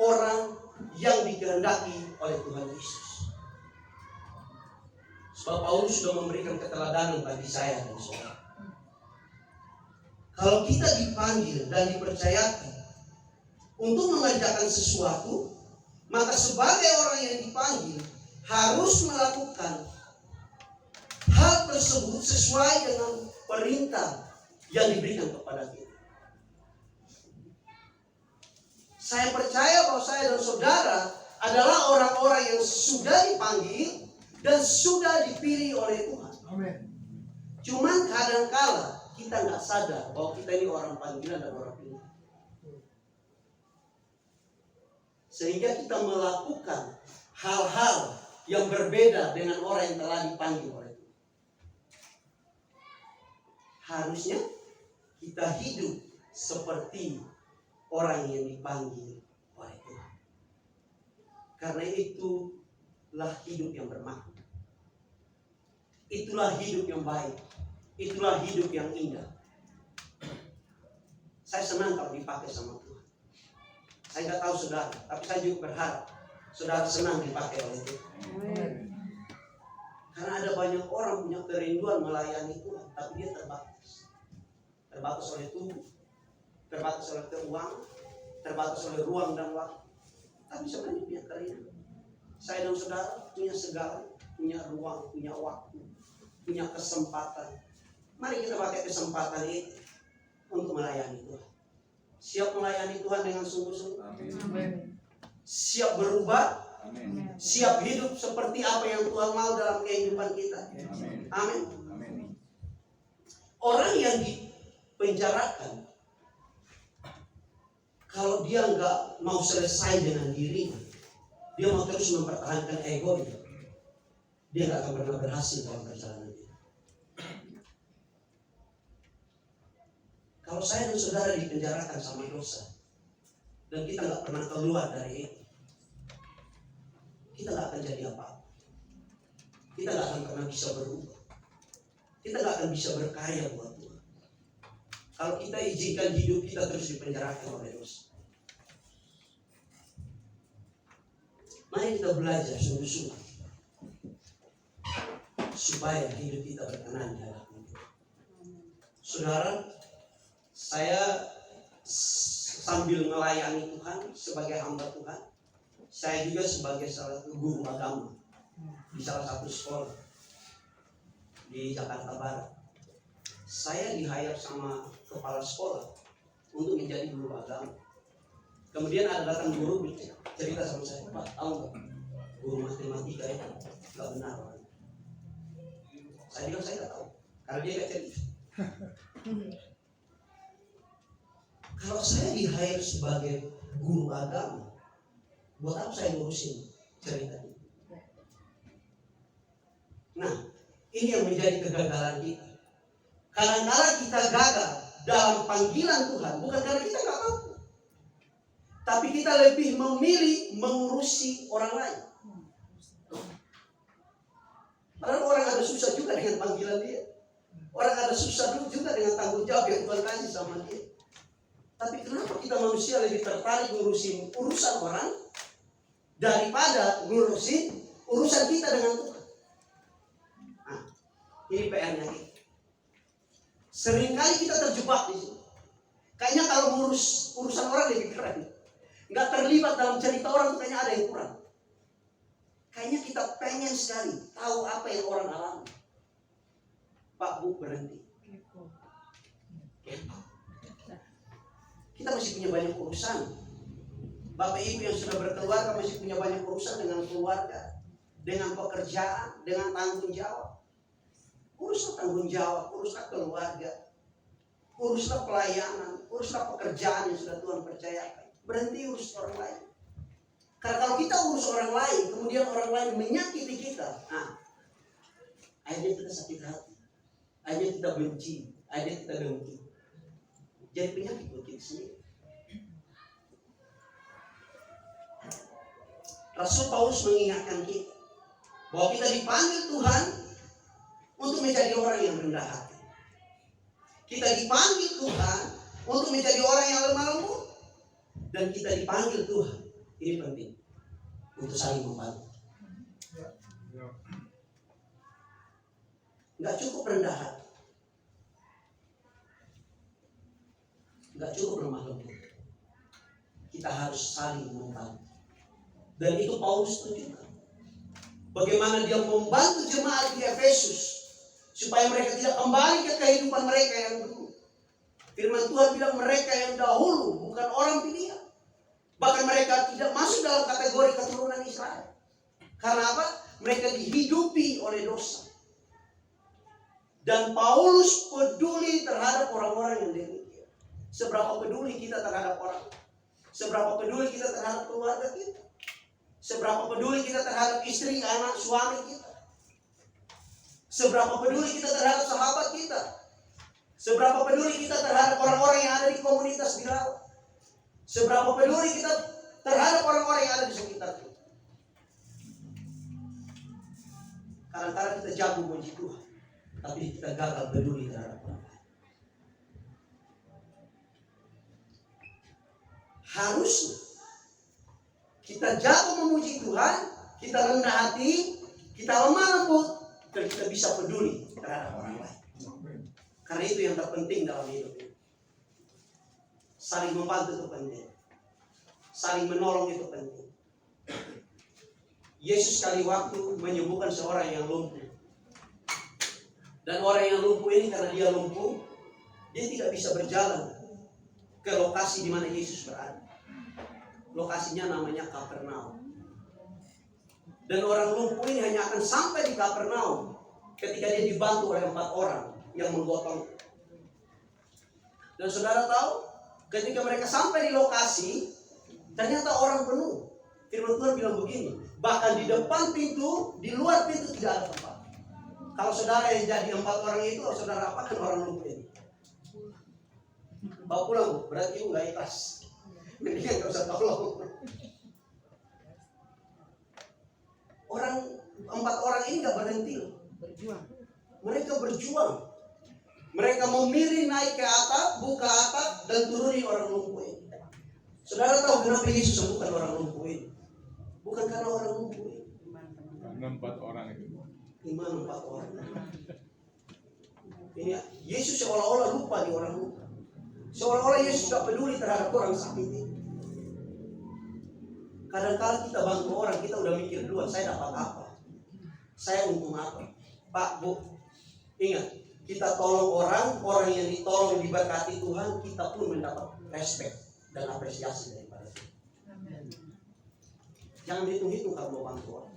orang yang dikehendaki oleh Tuhan Yesus. Sebab Paulus sudah memberikan keteladanan bagi saya dan saudara. Kalau kita dipanggil dan dipercayakan untuk mengerjakan sesuatu, maka sebagai orang yang dipanggil harus melakukan hal tersebut sesuai dengan perintah yang diberikan kepada kita. Saya percaya bahwa saya dan saudara adalah orang-orang yang sudah dipanggil dan sudah dipilih oleh Tuhan. Amin. Cuman kadang-kala kita nggak sadar bahwa kita ini orang panggilan dan orang pilihan. Sehingga kita melakukan hal-hal yang berbeda dengan orang yang telah dipanggil oleh Tuhan. Harusnya kita hidup seperti orang yang dipanggil oleh Tuhan. Karena itulah hidup yang bermakna. Itulah hidup yang baik. Itulah hidup yang indah. Saya senang kalau dipakai sama Tuhan. Saya nggak tahu saudara, tapi saya juga berharap saudara senang dipakai oleh Tuhan. Karena ada banyak orang punya kerinduan melayani Tuhan, tapi dia terbatas. Terbatas oleh tubuh, terbatas oleh keuangan, terbatas oleh ruang dan waktu. Tapi sebenarnya punya kerinduan. Saya dan saudara punya segala, punya ruang, punya waktu, punya kesempatan, Mari kita pakai kesempatan ini untuk melayani Tuhan. Siap melayani Tuhan dengan sungguh-sungguh. Siap berubah. Siap hidup seperti apa yang Tuhan mau dalam kehidupan kita. Amin. Orang yang dipenjarakan, kalau dia nggak mau selesai dengan dirinya, dia mau terus mempertahankan egonya, dia nggak akan pernah berhasil dalam perjalanan dia. Kalau saya dan saudara dipenjarakan sama dosa, dan kita nggak pernah keluar dari itu, kita nggak akan jadi apa-apa. Kita nggak akan pernah bisa berubah. Kita nggak akan bisa berkarya buat Tuhan. Kalau kita izinkan hidup kita terus dipenjarakan oleh dosa. Mari kita belajar sungguh-sungguh supaya hidup kita berkenan di hadapan Tuhan. Saudara, saya sambil melayani Tuhan sebagai hamba Tuhan, saya juga sebagai salah satu guru agama di salah satu sekolah di Jakarta Barat. Saya di-hire sama kepala sekolah untuk menjadi guru agama. Kemudian ada datang guru cerita sama saya, Pak, tahu nggak guru matematika itu nggak benar. Saya bilang saya nggak tahu, karena dia nggak cerita. Kalau saya di-hire sebagai guru agama, buat apa saya ngurusin cerita ini? Nah, ini yang menjadi kegagalan kita. Kadang-kadang kita gagal dalam panggilan Tuhan, bukan karena kita nggak mampu, tapi kita lebih memilih mengurusi orang lain. Padahal orang ada susah juga dengan panggilan dia. Orang ada susah juga dengan tanggung jawab yang Tuhan kasih sama dia. Tapi kenapa kita manusia lebih tertarik ngurusin urusan orang daripada ngurusin urusan kita dengan Tuhan? Nah, ini PR-nya kita. Seringkali kita terjebak di sini. Kayaknya kalau mengurus urusan orang lebih keren. Nggak terlibat dalam cerita orang, kayaknya ada yang kurang. Kayaknya kita pengen sekali tahu apa yang orang alami. Pak, Bu, berhenti. Kita masih punya banyak urusan. Bapak Ibu yang sudah berkeluarga masih punya banyak urusan dengan keluarga, dengan pekerjaan, dengan tanggung jawab. Uruslah tanggung jawab, uruslah keluarga, uruslah pelayanan, uruslah pekerjaan yang sudah Tuhan percayakan. Berhenti urus orang lain. Karena kalau kita urus orang lain, kemudian orang lain menyakiti kita, nah, akhirnya kita sakit hati, akhirnya kita benci, akhirnya kita dengki. Jadi penyakit buat kita sendiri. Rasul Paulus mengingatkan kita bahwa kita dipanggil Tuhan untuk menjadi orang yang rendah hati. Kita dipanggil Tuhan untuk menjadi orang yang lemah lembut. Dan kita dipanggil Tuhan, ini penting, untuk saling membantu. Nggak cukup rendah hati, nggak cukup lemah lembut. Kita harus saling membantu. Dan itu Paulus tunjukkan. Bagaimana dia membantu jemaat di Efesus supaya mereka tidak kembali ke kehidupan mereka yang dulu. Firman Tuhan bilang mereka yang dahulu bukan orang pilihan. Bahkan mereka tidak masuk dalam kategori keturunan Israel. Karena apa? Mereka dihidupi oleh dosa. Dan Paulus peduli terhadap orang-orang yang demikian. Seberapa peduli kita terhadap orang? Seberapa peduli kita terhadap keluarga kita? Seberapa peduli kita terhadap istri, anak, suami kita? Seberapa peduli kita terhadap sahabat kita? Seberapa peduli kita terhadap orang-orang yang ada di komunitas dirawat? Seberapa peduli kita terhadap orang-orang yang ada di sekitar kita? Kadang-kadang kita jago puji Tuhan, tapi kita gagal peduli terhadap orang lain. Harusnya kita jago memuji Tuhan, kita rendah hati, kita lemah lembut, dan kita bisa peduli terhadap orang lain. Karena itu yang terpenting dalam hidup ini. Saling membantu itu penting. Saling menolong itu penting. Yesus sekali waktu menyembuhkan seorang yang lumpuh. Dan orang yang lumpuh ini karena dia lumpuh, dia tidak bisa berjalan ke lokasi di mana Yesus berada. Lokasinya namanya Kapernaum. Dan orang lumpuh ini hanya akan sampai di Kapernaum ketika dia dibantu oleh 4 orang yang menggotong. Dan saudara tahu, ketika mereka sampai di lokasi, ternyata orang penuh. Firman Tuhan bilang begini, bahkan di depan pintu, di luar pintu tidak ada tempat. Kalau saudara yang jadi 4 orang itu, saudara apakan orang lumpuh ini? Bawa pulang, berarti ibu gak ikhlas. Mendingan gak usah tolong. Orang 4 orang ini gak berhenti. Mereka berjuang. Mereka memilih naik ke atap, buka atap, dan turunin orang lumpuh ini. Saudara tahu kenapa Yesus sembuhkan orang lumpuh ini? Bukan karena orang lumpuh ini. Karena 4 orang itu. Iman 4 orang. Ini Yesus seolah-olah lupa di orang lupa. Seolah-olah Yesus tidak peduli terhadap orang sakit ini. Kadang-kadang kita bantu orang, kita udah mikir duluan, saya dapat apa? Saya untung apa? Pak, Bu, ingat, kita tolong orang yang ditolong, diberkati Tuhan, kita pun mendapat respect dan apresiasi daripada Tuhan. Jangan hitung-hitung kalau mau bantu orang.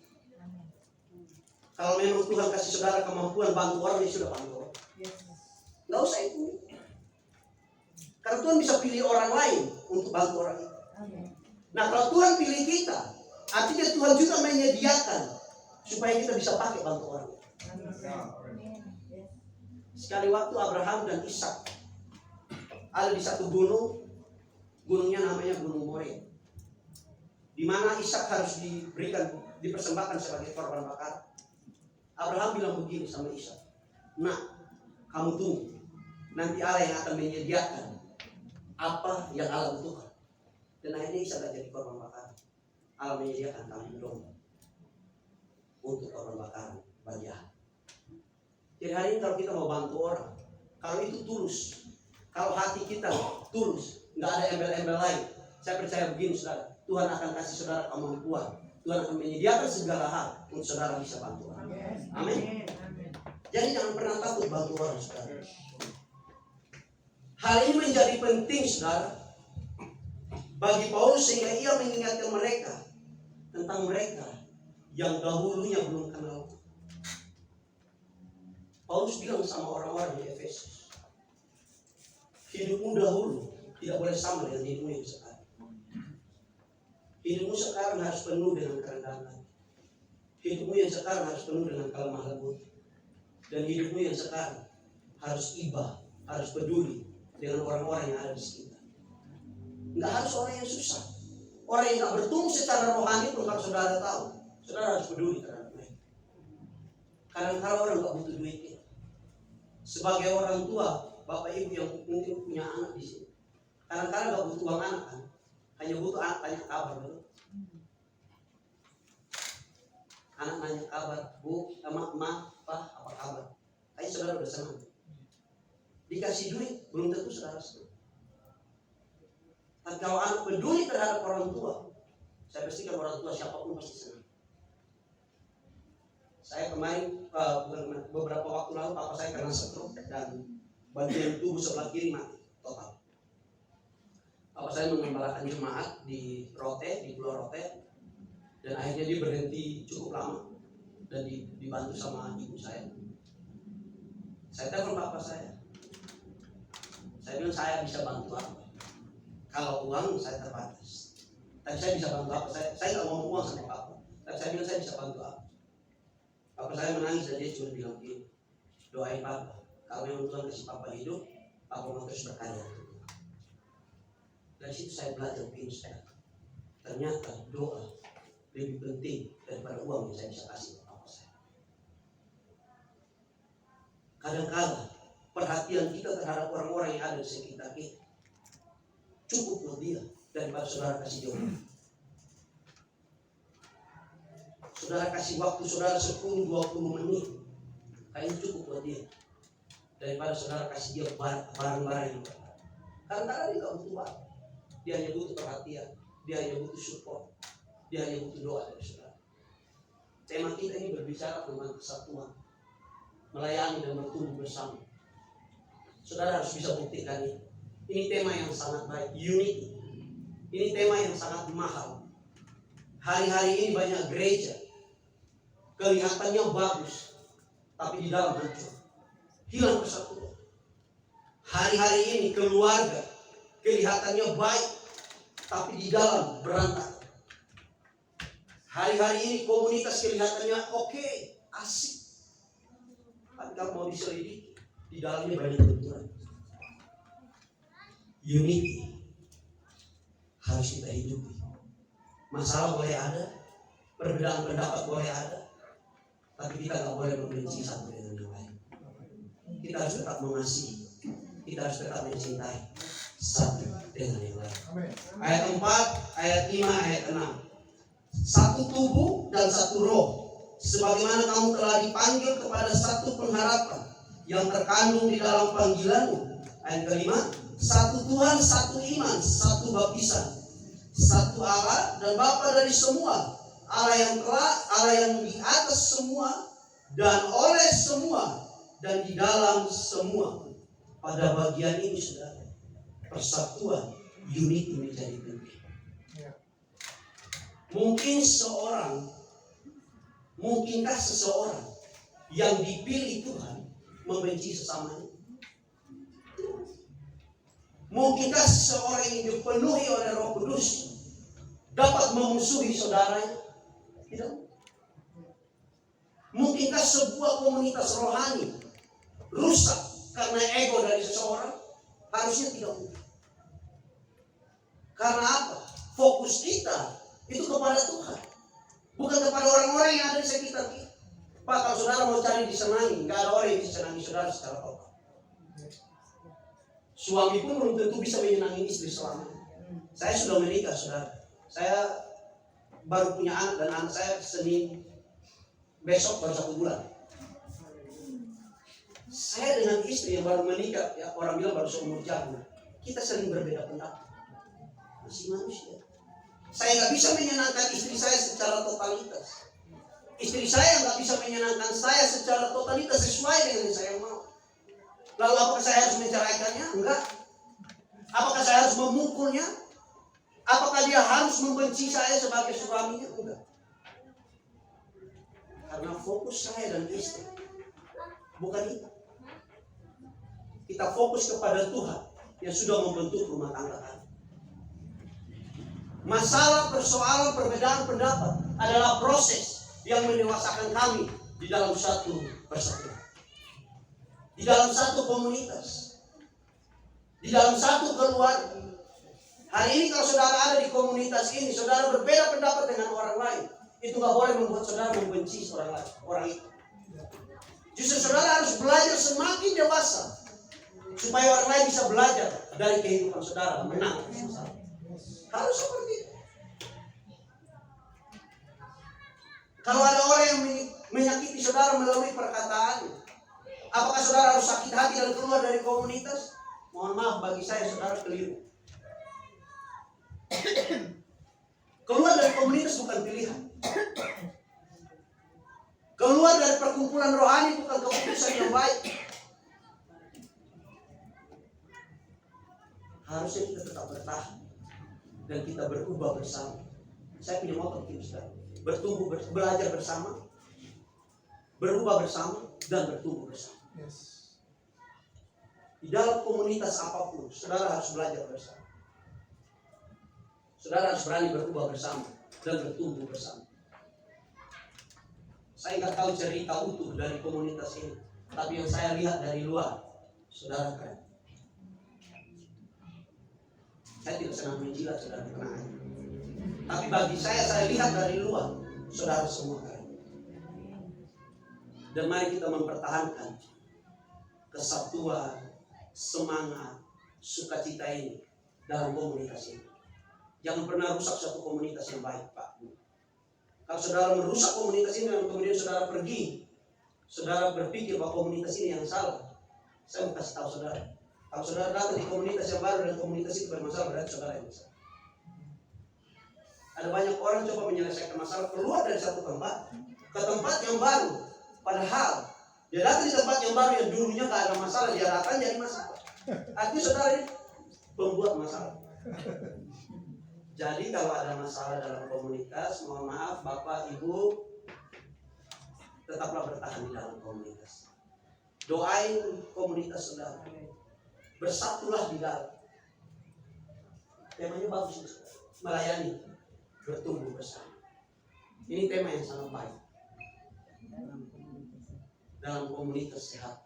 Kalau memang Tuhan kasih saudara kemampuan bantu orang, dia sudah bantu orang. Nggak usah itu. Karena Tuhan bisa pilih orang lain untuk bantu orang itu. Nah kalau Tuhan pilih kita, artinya Tuhan juga menyediakan supaya kita bisa pakai bantu orang. Sekali waktu Abraham dan Ishak ada di satu gunung, gunungnya namanya Gunung Moria, di mana Ishak harus dipersembahkan sebagai korban bakar. Abraham bilang begini sama Ishak, "Nak, kamu tunggu, nanti Allah yang akan menyediakan apa yang Allah butuhkan." Dan akhirnya Ishak gak jadi korban bakar. Allah menyediakan kambing domba untuk korban bakar bagi Allah. Jadi hari ini kalau kita mau bantu orang, kalau itu tulus, kalau hati kita tulus, nggak ada embel-embel lain, saya percaya begini saudara, Tuhan akan kasih saudara kemampuan, Tuhan akan menyediakan segala hal untuk saudara bisa bantu orang. Amin. Jadi jangan pernah takut bantu orang saudara. Hal ini menjadi penting saudara bagi Paulus sehingga ia mengingatkan mereka tentang mereka yang dahulunya belum kenal. Paulus bilang sama orang-orang di Efesus, hidupmu dahulu tidak boleh sama dengan hidupmu yang sekarang. Hidupmu sekarang harus penuh dengan kerendahan. Hidupmu yang sekarang harus penuh dengan kelemah lembut. Dan hidupmu yang sekarang harus ibah, harus peduli dengan orang-orang yang ada di sekitar. Nggak harus orang yang susah. Orang yang nggak bertumbuh secara rohani pun kalau saudara tahu, saudara harus peduli terhadap mereka. Kadang-kadang orang nggak butuh duit. Sebagai orang tua, bapak ibu yang mungkin punya anak di sini, kadang-kadang nggak butuh uang anak kan, hanya butuh anak tanya kabar betul. Anak nanya kabar, Bu, Ma, Pak, apa kabar? Ayo saudara udah senang. Dikasih duit belum tentu saudara senang. Tapi kalau anak peduli terhadap orang tua, saya pastikan orang tua siapapun pasti senang. Saya kemarin beberapa waktu lalu papa saya kena stroke dan bagian tubuh sebelah kiri mati total. Papa saya mengembalakan jemaat di Rote, di Pulau Rote, dan akhirnya dia berhenti cukup lama dan dibantu sama ibu saya. Saya telepon papa saya. Saya bilang saya bisa bantu apa? Kalau uang saya terbatas. Tapi saya bisa bantu apa? Saya nggak mau uang sama papa. Tapi saya bilang saya bisa bantu apa? Papa saya menangis dan dia cuma bilang begini, doain papa. Kalau memang Tuhan kasih papa hidup, papa mau terus berkarya. Dari situ saya belajar begini, ternyata doa lebih penting daripada uang yang saya bisa kasih ke papa saya. Kadang-kadang perhatian kita terhadap orang-orang yang ada di sekitar kita cukup buat dia daripada saudara kasih doa. Saudara kasih waktu saudara 10-20 menit, kayaknya cukup buat dia daripada saudara kasih dia barang-barang yang berat. Kadang-kadang dia gak butuh waktu, dia hanya butuh perhatian, dia hanya butuh support, dia hanya butuh doa dari saudara. Tema kita ini berbicara tentang kesatuan, melayani dan bertumbuh bersama. Saudara harus bisa buktikan ini. Ini tema yang sangat baik, unity. Ini tema yang sangat mahal. Hari-hari ini banyak gereja kelihatannya bagus, tapi di dalam hancur, hilang persatuan. Hari-hari ini keluarga kelihatannya baik, tapi di dalam berantakan. Hari-hari ini komunitas kelihatannya oke, asik, tapi kalau mau diselidiki, di dalamnya banyak benturan. Unity harus kita hidupi. Masalah boleh ada, perbedaan pendapat boleh ada, tapi kita nggak boleh membenci satu dengan yang lain. Kita harus tetap mengasihi, kita harus tetap mencintai satu dengan yang lain. Ayat 4, ayat 5, ayat 6. Satu tubuh dan satu roh, sebagaimana kamu telah dipanggil kepada satu pengharapan yang terkandung di dalam panggilanmu. Ayat kelima, satu Tuhan, satu iman, satu baptisan, satu Allah dan Bapa dari semua, Allah yang di atas semua dan oleh semua dan di dalam semua. Pada bagian ini saudara, persatuan, unity menjadi penting. Mungkinkah seseorang yang dipilih Tuhan membenci sesamanya? Mungkinkah seseorang yang dipenuhi oleh Roh Kudus dapat memusuhi saudaranya? Tidak. Mungkinkah sebuah komunitas rohani rusak karena ego dari seseorang? Harusnya tidak mungkin. Karena apa? Fokus kita itu kepada Tuhan, bukan kepada orang-orang yang ada di sekitar kita. Pak, kalau saudara mau cari disenangi, nggak ada orang yang disenangi saudara secara total. Suami pun belum tentu bisa menyenangi istri selamanya. Saya sudah menikah, saudara. Saya baru punya anak dan anak saya Senin besok baru 1 bulan. Saya dengan istri yang baru menikah, ya orang bilang baru seumur jagung, kita sering berbeda pendapat. Masih manusia. Saya nggak bisa menyenangkan istri saya secara totalitas. Istri saya nggak bisa menyenangkan saya secara totalitas sesuai dengan yang saya mau. Lalu apakah saya harus menceraikannya? Enggak. Apakah saya harus memukulnya? Apakah dia harus membenci saya sebagai suaminya? Enggak. Karena fokus saya dan istri bukan itu. Kita fokus kepada Tuhan yang sudah membentuk rumah tangga kami. Masalah, persoalan, perbedaan pendapat adalah proses yang mendewasakan kami di dalam satu persatuan, di dalam satu komunitas, di dalam satu keluarga. Hari ini kalau saudara ada di komunitas ini, saudara berbeda pendapat dengan orang lain, itu nggak boleh membuat saudara membenci orang itu. Justru saudara harus belajar semakin dewasa supaya orang lain bisa belajar dari kehidupan saudara menang. Harus seperti itu. Kalau ada orang yang menyakiti saudara melalui perkataan, apakah saudara harus sakit hati dan keluar dari komunitas? Mohon maaf, bagi saya saudara keliru. Keluar dari komunitas bukan pilihan. Keluar dari perkumpulan rohani bukan keputusan yang baik. Harusnya kita tetap bertahan dan kita berubah bersama. Saya punya moto begini, saudara. Bertumbuh, belajar bersama, berubah bersama, dan bertumbuh bersama. Di dalam komunitas apapun, saudara harus belajar bersama. Saudara harus berani berubah bersama dan bertumbuh bersama. Saya nggak tahu cerita utuh dari komunitas ini, tapi yang saya lihat dari luar, saudara keren. Saya tidak senang menjilat, saudara tenang aja. Tapi bagi saya lihat dari luar, saudara semua keren. Dan mari kita mempertahankan kesatuan, semangat, sukacita ini dalam komunitas ini. Jangan pernah rusak satu komunitas yang baik, Pak. Kalau saudara merusak komunitas ini dan kemudian saudara pergi, saudara berpikir bahwa komunitas ini yang salah, saya mau kasih tahu saudara. Kalau saudara datang di komunitas yang baru dan komunitas itu bermasalah, berarti saudara yang salah. Ada banyak orang coba menyelesaikan masalah keluar dari satu tempat ke tempat yang baru. Padahal Dia datang di tempat yang baru yang dulunya gak ada masalah, dia datang jadi masalah. Artinya saudara ini pembuat masalah. Jadi kalau ada masalah dalam komunitas, mohon maaf Bapak Ibu, tetaplah bertahan di dalam komunitas. Doain komunitas saudara. Bersatulah di dalam. Temanya bagus, melayani, bertumbuh bersama. Ini tema yang sangat baik. Dalam komunitas sehat.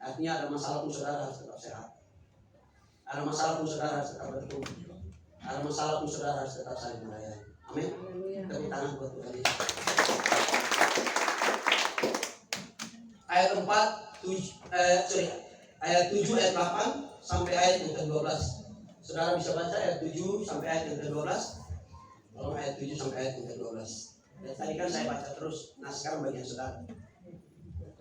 Artinya ada masalah pun saudara harus tetap sehat. Ada masalah pun saudara harus tetap bertumbuh. Ada masalah pun saudara harus tetap saling melayani. Amin. Tepuk tangan buat Tuhan Yesus. Ayat 7 ayat 8 sampai ayat yang ke-12. Saudara bisa baca ayat 7 sampai ayat yang ke-12. Tolong ayat 7 sampai ayat yang ke-12. Ya, tadi kan saya baca terus. Nah sekarang bagian saudara.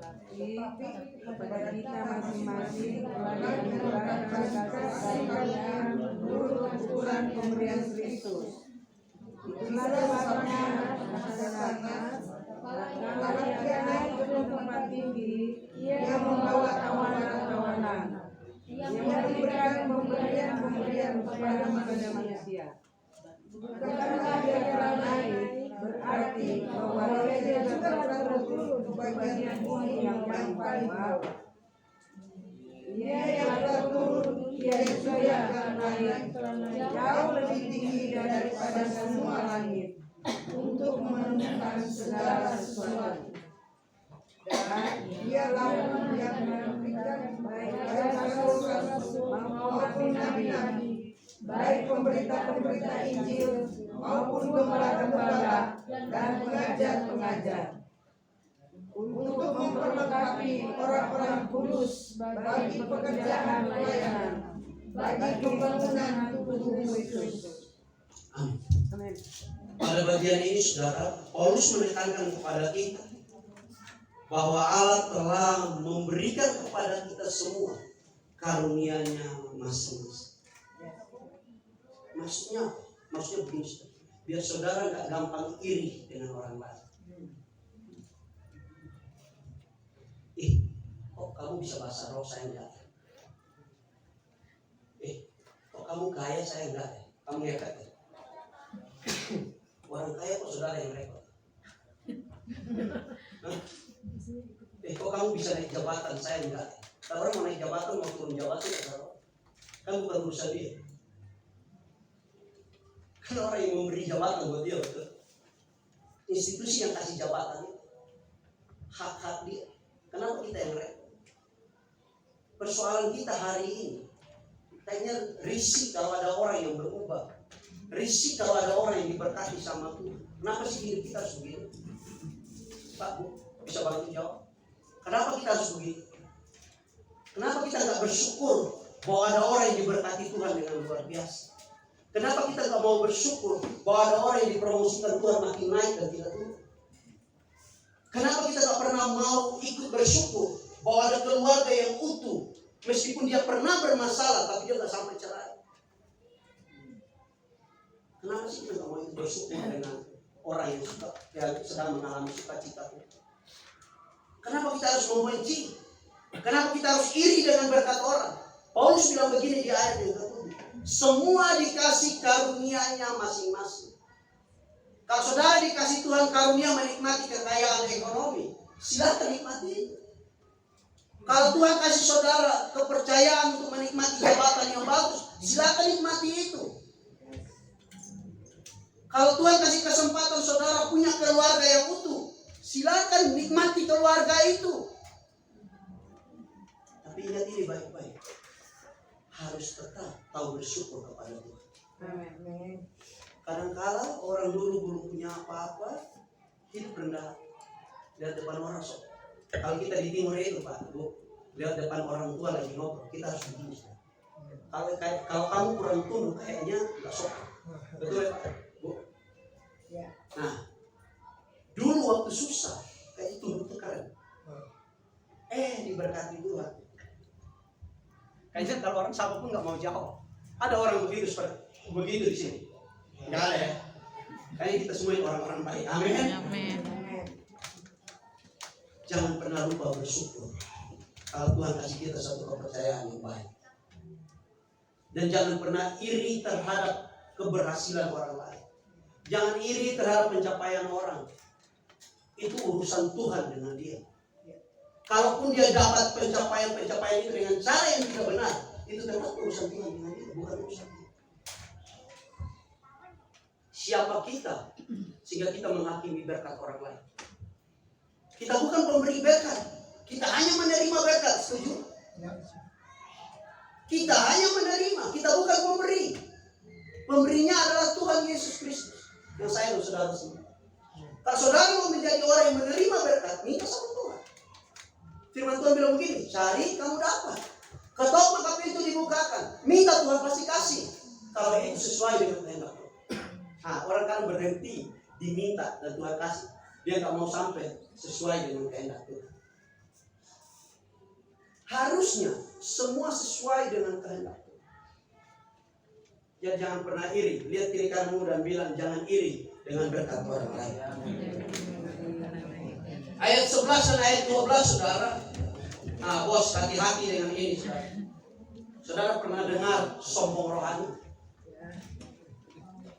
Tetapi kepada kita masing-masing telah dianugerahkan kasih karunia menurut ukuran pemberian Kristus. Itulah sebabnya masyarakat kalau dia naik ke tempat tinggi, ia membawa tawanan-tawanan. Ia memberikan pemberian kepada manusia. Bukankah dia telah naik, berarti bahwa dia juga terturun ke bagian bumi yang paling bawah. Ia yang terturun, ia juga yang akan naik jauh lebih tinggi daripada semua langit untuk menemukan segala sesuatu. Dan dialah yang memberikan baik rasul-rasul maupun nabi-nabi, baik pemberita-pemberita Injil maupun gembala-gembala dan pengajar-pengajar, untuk memperlengkapi orang-orang kudus bagi pekerjaan pelayanan, bagi pembangunan tubuh Kristus. Amin. Pada bagian ini saudara, Paulus menekankan kepada kita bahwa Allah telah memberikan kepada kita semua karunia-Nya masing-masing. Maksudnya begini, biar saudara gak gampang iri dengan orang lain. Kok kamu bisa bahasa roh, saya enggak? Kok kamu kaya, saya enggak ya? Kamu hebat ya? Orang kaya kok saudara yang repot? Kok kamu bisa naik jabatan, saya enggak ya? Kalau orang mau naik jabatan, mau turun jabatan, kan bukan urusan dia. Kan orang yang memberi jabatan buat dia, betul? Institusi yang kasih jabatan itu hak-hak dia. Kenapa kita yang repot? Persoalan kita hari ini, kayaknya risih kalau ada orang yang berubah, risih kalau ada orang yang diberkati sama Tuhan. Kenapa sih hidup kita harus begini? Pak, Bu, bisa bantu jawab? Kenapa kita harus begini? Kenapa kita nggak bersyukur bahwa ada orang yang diberkati Tuhan dengan luar biasa? Kenapa kita nggak mau bersyukur bahwa ada orang yang dipromosikan Tuhan makin naik dan tidak turun? Kenapa kita nggak pernah mau ikut bersyukur bahwa ada keluarga yang utuh, meskipun dia pernah bermasalah tapi dia nggak sampai cerai? Kenapa sih kita nggak mau ikut bersyukur dengan orang yang sedang mengalami sukacita? Kenapa kita harus membenci? Kenapa kita harus iri dengan berkat orang? Paulus bilang begini di ayat yang ke-7. Semua dikasih karunia-Nya masing-masing. Kalau saudara dikasih Tuhan karunia menikmati kekayaan ekonomi, silakan nikmati. Kalau Tuhan kasih saudara kepercayaan untuk menikmati jabatan yang bagus, silakan nikmati itu. Kalau Tuhan kasih kesempatan saudara punya keluarga yang utuh, silakan nikmati keluarga itu. Tapi ingat ini baik-baik. Harus tetap tahu bersyukur kepada Tuhan. Amin. Kadang-kala orang dulu belum punya apa-apa, hidup rendah. Lihat depan orang sok. Kalau kita di timur itu Pak, Bu, lihat depan orang tua lagi ngobrol, kita harus begini. Kalau kamu kurang tunduk kayaknya nggak sok. Betul ya Pak, Bu? Ya. Nah, dulu waktu susah, kayak itu tunduk keren. Diberkati Tuhan. Kayaknya kalau orang siapa pun nggak mau jawab. Ada orang begitu begitu di sini. Nggak ada ya. Kayaknya kita semua orang-orang baik. Amin. Amin. jangan pernah lupa bersyukur kalau Tuhan kasih kita satu kepercayaan yang baik. Dan jangan pernah iri terhadap keberhasilan orang lain. Jangan iri terhadap pencapaian orang. Itu urusan Tuhan dengan dia. Kalaupun dia dapat pencapaian-pencapaian itu dengan cara yang tidak benar, itu termasuk urusan Tuhan dengan dia, bukan urusan dia. Siapa kita sehingga kita menghakimi berkat orang lain? Kita bukan pemberi berkat, kita hanya menerima berkat. Setuju? Kita hanya menerima, kita bukan pemberi. Pemberinya adalah Tuhan Yesus Kristus yang saya dan saudara semua. Kalau saudara mau menjadi orang yang menerima berkat, minta sama Tuhan. Firman Tuhan bilang begini, cari kamu dapat, ketok maka pintu dibukakan, minta Tuhan pasti kasih. Kalau itu sesuai dengan kehendak Tuhan. Nah, orang kan berhenti diminta dan Tuhan kasih, dia nggak mau sampai sesuai dengan kehendak Tuhan. Harusnya semua sesuai dengan kehendak Tuhan. Ya, jangan pernah iri. Lihat kiri kananmu dan bilang jangan iri dengan berkat orang lain. Ayat 11 dan ayat 12, saudara. Nah, bos, hati-hati dengan ini, saudara. Saudara pernah dengar sombong rohani?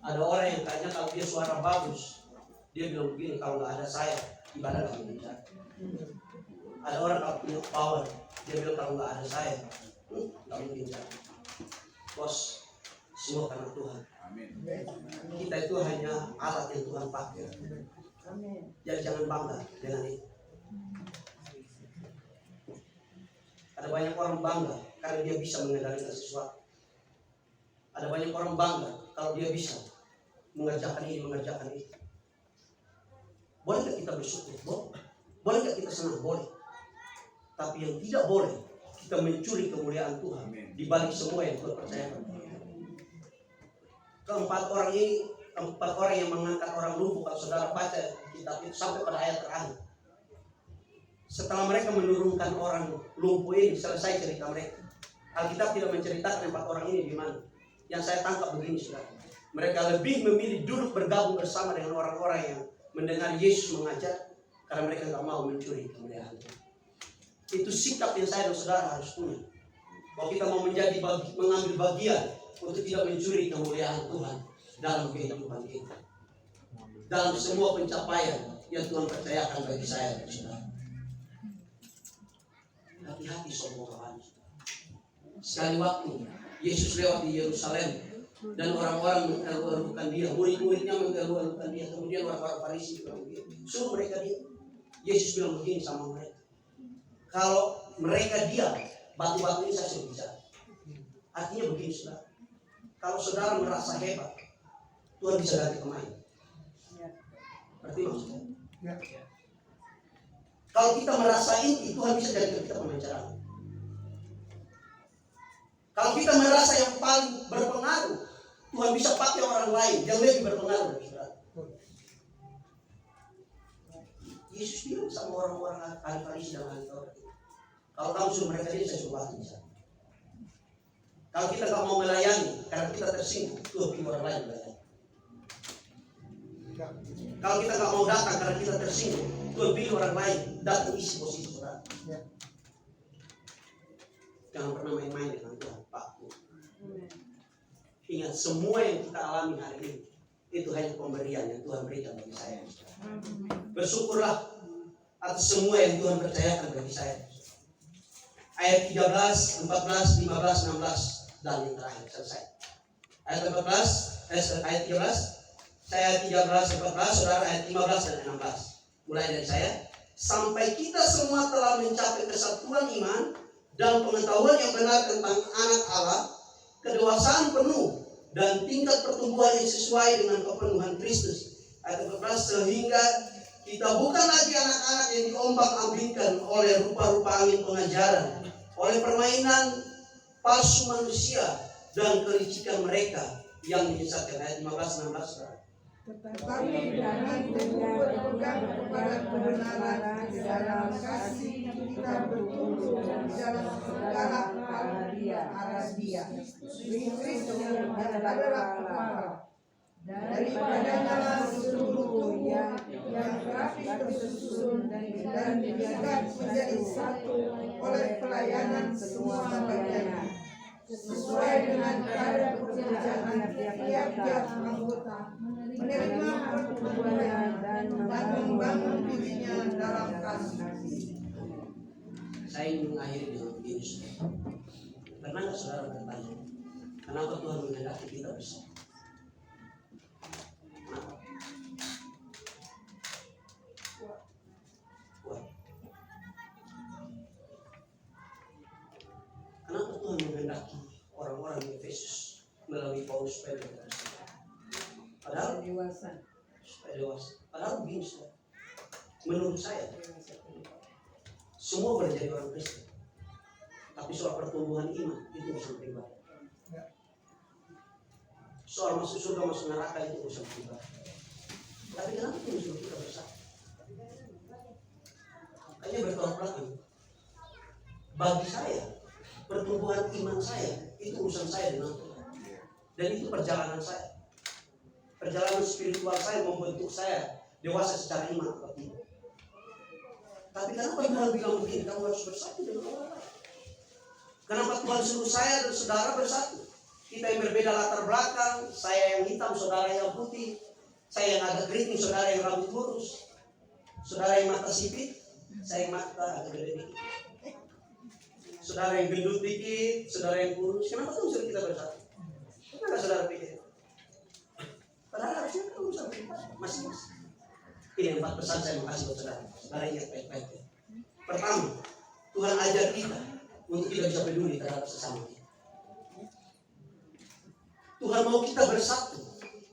Ada orang yang tanya kalau dia suara bagus, dia bilang begini, kalau nggak ada saya, ibadah nggak mungkin. Ada orang kalau punya power, dia bilang kalau nggak ada saya, nggak mungkin. Bos, semua karena Tuhan. Kita itu hanya alat yang Tuhan pakai. Jadi jangan bangga dengan itu. Ada banyak orang bangga karena dia bisa mengendalikan sesuatu. Ada banyak orang bangga kalau dia bisa mengerjakan ini, mengerjakan itu. Boleh tidak kita bersyukur? Boleh tidak kita senang? Boleh. Tapi yang tidak boleh, kita mencuri kemuliaan Tuhan di balik semua yang Tuhan percayakan. Keempat orang yang mengangkat orang lumpuh, kalau saudara baca kitab itu sampai pada ayat terakhir. Setelah mereka menurunkan orang lumpuh ini, selesai cerita mereka. Alkitab tidak menceritakan 4 orang ini di mana. Yang saya tangkap begini, saudara. Mereka lebih memilih duduk bergabung bersama dengan orang-orang yang mendengar Yesus mengajar, karena mereka tidak mau mencuri kemuliaan. Itu sikap yang saya dan saudara harus punya. Bahwa kita mau mengambil bagian untuk tidak mencuri kemuliaan Tuhan dalam kehidupan kita, dalam semua pencapaian yang Tuhan percayakan bagi saya dan saudara. Hati-hati sombong rohani. Sekali waktu Yesus lewat di Yerusalem dan orang-orang mengeluh-elukan dia, murid-muridnya mengeluh-elukan dia, kemudian orang-orang Farisi bilang begini, suruh mereka diam. Yesus bilang begini sama mereka, kalau mereka diam, batu-batu ini saya suruh bicara. Artinya begini, saudara. Kalau saudara merasa hebat, Tuhan bisa ganti pemain. Berarti maksudnya? Kalau kita merasa inti, Tuhan bisa jadikan kita pemain cadangan. Kalau kita merasa yang paling berpengaruh, Tuhan bisa pakai orang lain yang lebih berpengaruh dari saudara. Yesus bilang sama orang-orang ahli Farisi dan ahli Taurat, kalau kamu suruh mereka ini, saya suruh batu di sana. Kalau kita tak mau melayani karena kita tersinggung, Tuhan pilih orang lain melayani. Kalau kita tak mau datang karena kita tersinggung, Tuhan pilih orang lain datang isi posisi saudara. Jangan pernah main-main dengan Tuhan, Pak. Ingat, semua yang kita alami hari ini itu hanya pemberian yang Tuhan berikan bagi saya. Bersyukurlah atas semua yang Tuhan percayakan bagi saya. Ayat 13, 14, 15, 16 dan yang terakhir selesai. Ayat 13, ayat 13, saya ayat 13, 14, saudara ayat 15 dan 16. Mulai dari saya, sampai kita semua telah mencapai kesatuan iman dan pengetahuan yang benar tentang anak Allah, kedewasaan penuh dan tingkat pertumbuhan yang sesuai dengan kepenuhan Kristus. Ayat 14, sehingga kita bukan lagi anak-anak yang diombang-ambingkan oleh rupa-rupa angin pengajaran, oleh permainan palsu manusia dan kelicikan mereka yang menyesatkan. Ayat 15, 16. Tetapi jangan berpegang kepada kebenaran di dalam kasih kita bertumbuh di dalam segala arah dia. Kristus adalah kepala. Daripadanya seluruh tubuh yang rapi tersusun dan diikat menjadi satu oleh pelayanan semua bagiannya, sesuai dengan kadar pekerjaan tiap-tiap anggota, menerima pertumbuhannya dan membangun dirinya dalam kasih. Saya ingin mengakhiri dengan begini, saudara. Pernah nggak saudara bertanya, kenapa Tuhan menghendaki kita bersama? Kenapa? Kenapa Tuhan menghendaki orang-orang di Efesus melalui Paulus supaya mereka bersama? Padahal Dewasa. supaya dewasa. Padahal begini, saudara. Menurut saya, semua boleh jadi orang Kristen, tapi soal pertumbuhan iman itu urusan pribadi. Soal masuk surga masuk neraka itu urusan pribadi. Tapi kenapa Tuhan suruh kita bersatu? Kayaknya bertolak belakang. Bagi saya, pertumbuhan iman saya itu urusan saya dengan Tuhan, dan itu perjalanan saya. Perjalanan spiritual saya membentuk saya dewasa secara iman atau tidak. Tapi kenapa Tuhan bilang begini, kamu harus bersatu dengan orang lain? Kenapa Tuhan suruh saya dan saudara bersatu? Kita yang berbeda latar belakang, saya yang hitam, saudara yang putih, saya yang agak keriting, saudara yang rambut lurus, saudara yang mata sipit, saya yang mata agak gede dikit, saudara yang gendut dikit, saudara yang kurus. Kenapa Tuhan suruh kita bersatu? Kenapa saudara pikir? Padahal harusnya kan urusan masing-masing. Ini 4 pesan saya mau kasih buat saudara. Saudara ingat baik-baik. Pertama, Tuhan ajar kita untuk kita bisa peduli terhadap sesama kita. Tuhan mau kita bersatu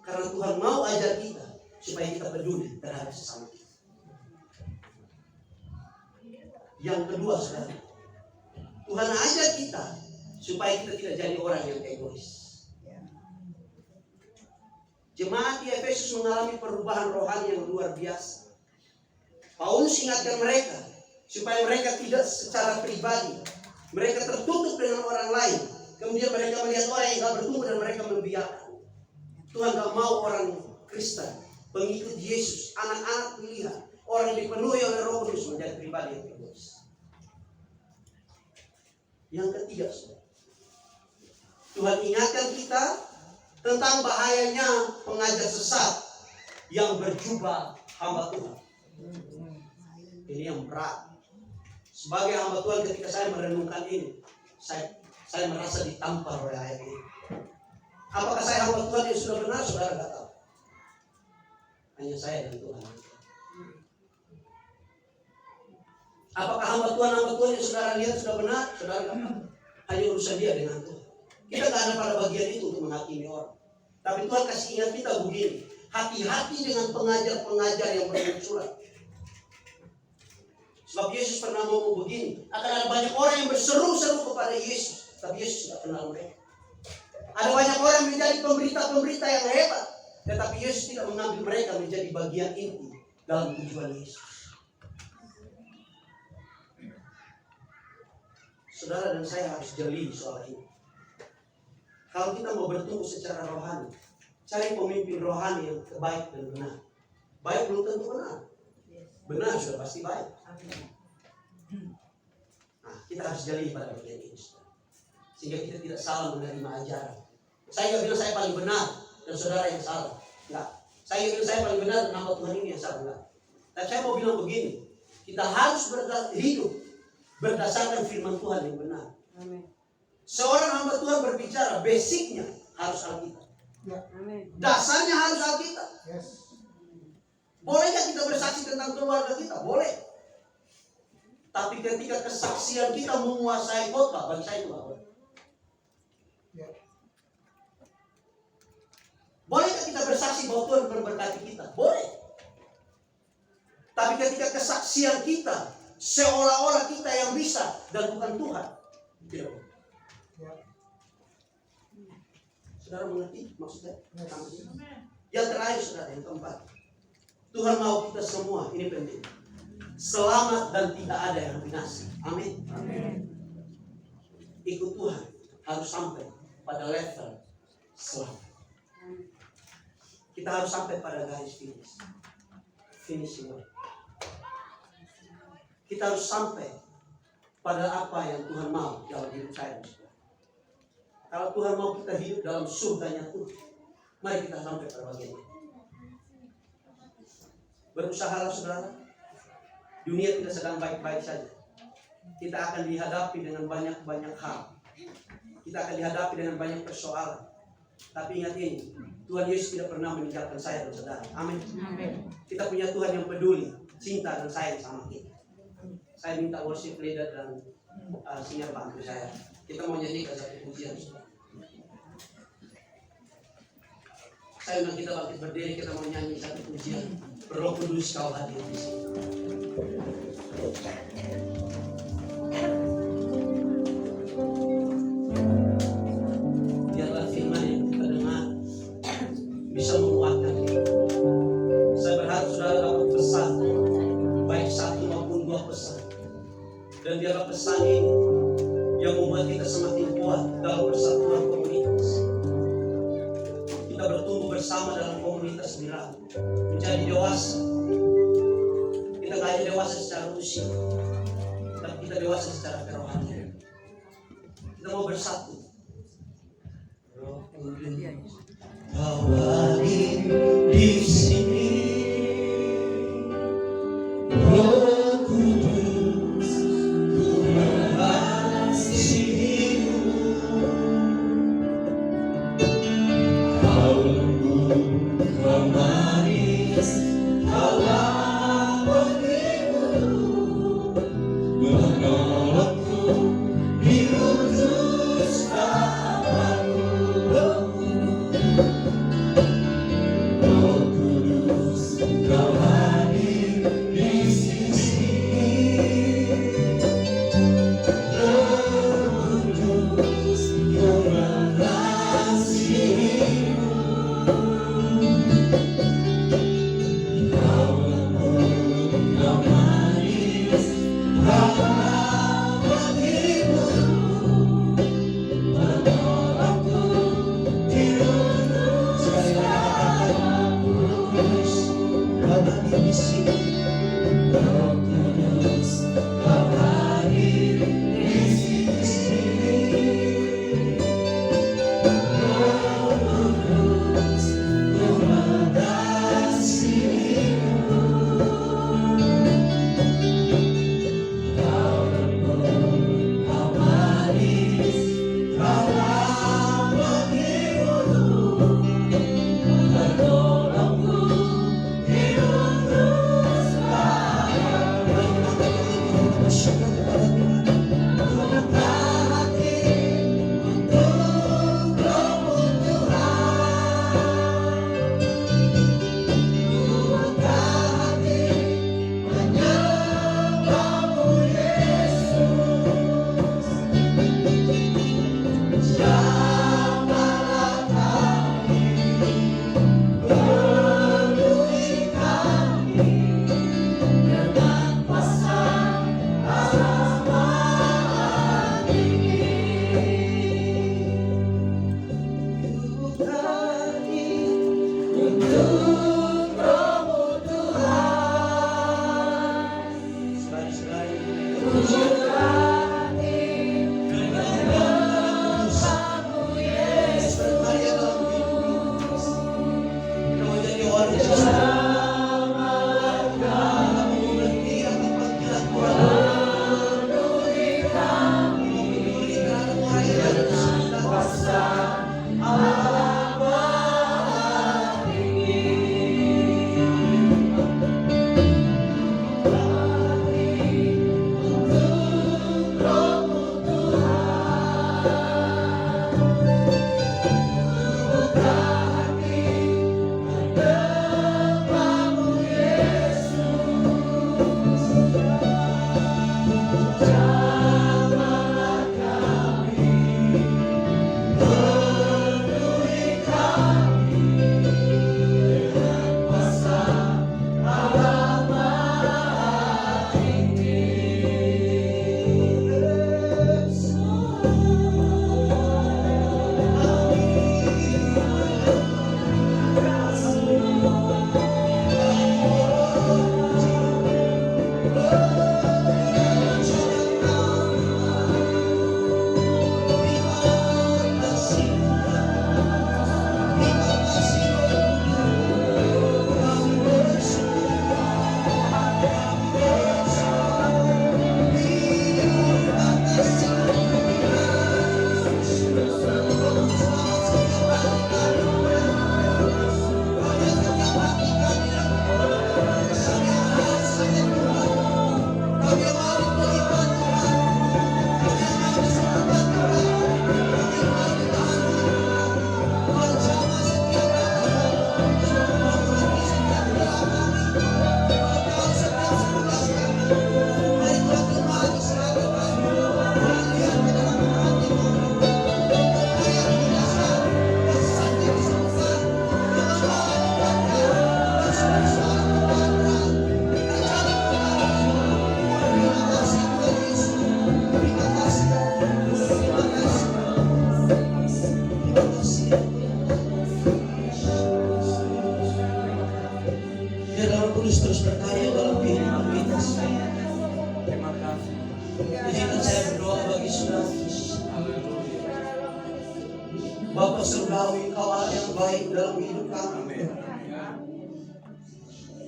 karena Tuhan mau ajar kita supaya kita peduli terhadap sesama kita. Yang kedua, saudara, Tuhan ajar kita supaya kita tidak jadi orang yang egois. Jemaat di Efesus mengalami perubahan rohani yang luar biasa. Paulus ingatkan mereka supaya mereka tidak secara pribadi, mereka tertutup dengan orang lain. Kemudian mereka melihat orang yang tidak bertumbuh dan mereka membiarkan. Tuhan tak mau orang Kristen, pengikut Yesus, anak-anak pilihan, orang yang dipenuhi oleh Roh Kudus menjadi pribadi yang egois. Yang ketiga, saudara, Tuhan ingatkan kita tentang bahayanya pengajar sesat yang berjubah hamba Tuhan. Ini yang berat. Sebagai hamba Tuhan, ketika saya merenungkan ini, saya merasa ditampar oleh ayat ini. Apakah saya hamba Tuhan yang sudah benar? Saudara tidak tahu. Hanya saya dan Tuhan. Apakah hamba Tuhan yang saudara lihat sudah benar? Saudara tidak tahu. Hanya urusan dia dengan Tuhan. Kita tidak ada pada bagian itu untuk menghakimi orang. Tapi Tuhan kasih ingat kita begini, hati-hati dengan pengajar-pengajar yang bermunculan. Sebab Yesus pernah ngomong begini, akan ada banyak orang yang berseru-seru kepada Yesus, tapi Yesus tidak kenal mereka. Ada banyak orang yang menjadi pemberita-pemberita yang hebat, tetapi Yesus tidak mengambil mereka menjadi bagian inti dalam tujuan Yesus. Saudara dan saya harus jeli soal ini. Kalau kita mau bertumbuh secara rohani, cari pemimpin rohani yang baik dan benar. Baik belum tentu benar. Benar sudah pasti baik. Nah, kita harus jeli pada bagian ini, sehingga kita tidak salah menerima ajaran. Saya nggak bilang saya paling benar dan saudara yang salah. Enggak. Saya nggak bilang saya paling benar dan hamba Tuhan ini yang salah. Enggak. Dan saya mau bilang begini, kita harus hidup berdasarkan firman Tuhan yang benar. Amin. Seorang hamba Tuhan berbicara, basicnya harus Alkitab. Amin. Dasarnya harus Alkitab. Yes. Bolehkah kita bersaksi tentang keluarga kita? Boleh. Tapi ketika kesaksian kita menguasai khotbah, bagi saya itu tidak boleh. Bolehkah kita bersaksi bahwa Tuhan memberkati kita? Boleh. Tapi ketika kesaksian kita seolah-olah kita yang bisa dan bukan Tuhan, tidak boleh. Saudara mengerti maksudnya? Yang terakhir, saudara, yang keempat, Tuhan mau kita semua, ini penting, selamat dan tidak ada yang binasa. Amin. Ikut Tuhan harus sampai pada level selamat. Kita harus sampai pada garis finishing line. Kita harus sampai pada apa yang Tuhan mau dalam hidup saya. Kalau Tuhan mau kita hidup dalam surganya Tuhan, mari kita sampai pada bagian ini. Berusahalah saudara. Dunia tidak sedang baik-baik saja. Kita akan dihadapi dengan banyak hal. Kita akan dihadapi dengan banyak persoalan. Tapi ingat ini, Tuhan Yesus tidak pernah meninggalkan saya dan saudara. Amin. Kita punya Tuhan yang peduli, cinta dan sayang sama kita. Saya minta worship leader dan singer bantu saya. Kita mau nyanyikan satu pujian. Saya undang kita bangkit berdiri, kita mau nyanyi satu pujian. Roh Kudus kau hadir di sini. Biarlah firman yang kita dengar bisa menguatkan kita. Saya berharap saudara dapat pesan, baik satu maupun dua pesan. Dan biarlah pesan ini yang membuat kita semakin kuat dalam persatuan komunitas. Kita bertumbuh bersama dalam komunitas Miracle, menjadi dewasa. Kita tidak hanya dewasa secara usia, tapi kita dewasa secara kerohanian. Kita mau bersatu. Roh Kudus, kau hadir di sini. Roh Kudus, ku mengasihimu. Kau lembut, kau manis, kau penghibur, menolongku di utus Bapa surgawi, Engkau Allah yang baik dalam hidup kami.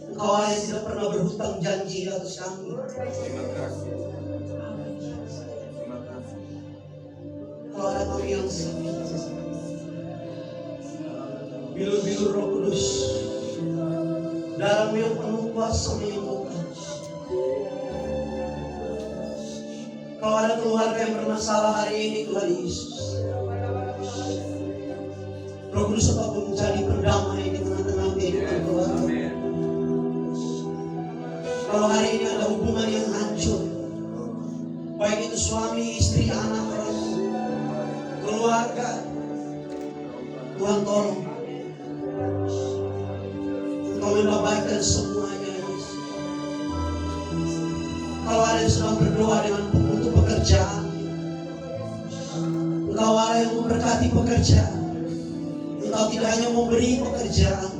Engkau Allah yang tidak pernah berhutang janji atas kami. Engkau Allah kami yang bilu-bilu Roh Kudus, darah-Mu yang penuh kuasa menyembuhkan. Kalau ada keluarga yang bermasalah hari ini, Tuhan Yesus, Roh Kudus apapun menjadi pendamai di tengah-tengah kehidupan keluarga. Kalau hari ini ada hubungan yang hancur, baik itu suami, istri, anak, orang tua, keluarga, Tuhan tolong. Engkau membabaikan semuanya, Yesus. Kalau ada yang sedang berdoa dengan untuk pekerjaan, Engkau Allah yang memberkati pekerjaan. Engkau tidak hanya memberi pekerjaan,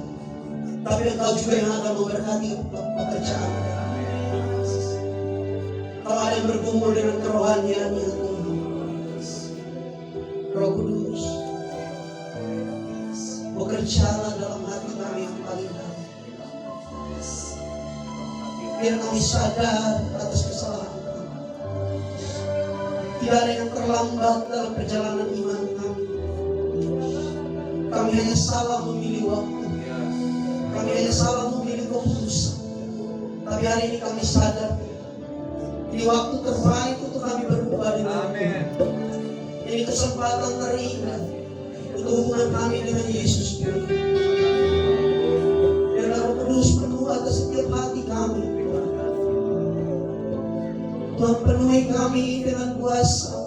tapi Engkau juga yang akan memberkati pekerjaan. Kalau ada yang bergumul dengan kerohanian yang Roh Kudus, bekerjalah dalam hati kami yang paling dalam. Biar kami sadar atas kesalahan kami. Tidak ada yang terlambat dalam perjalanan iman kami. Kami hanya salah memilih waktu. Kami hanya salah memilih keputusan. Tapi hari ini kami sadar ini waktu terbaik untuk kami berubah dengan Tuhan. Ini kesempatan terindah untuk hubungan kami dengan Yesus. Biarlah Roh Kudus penuh atas setiap hati kami. Tuhan penuhi kami dengan kuasa.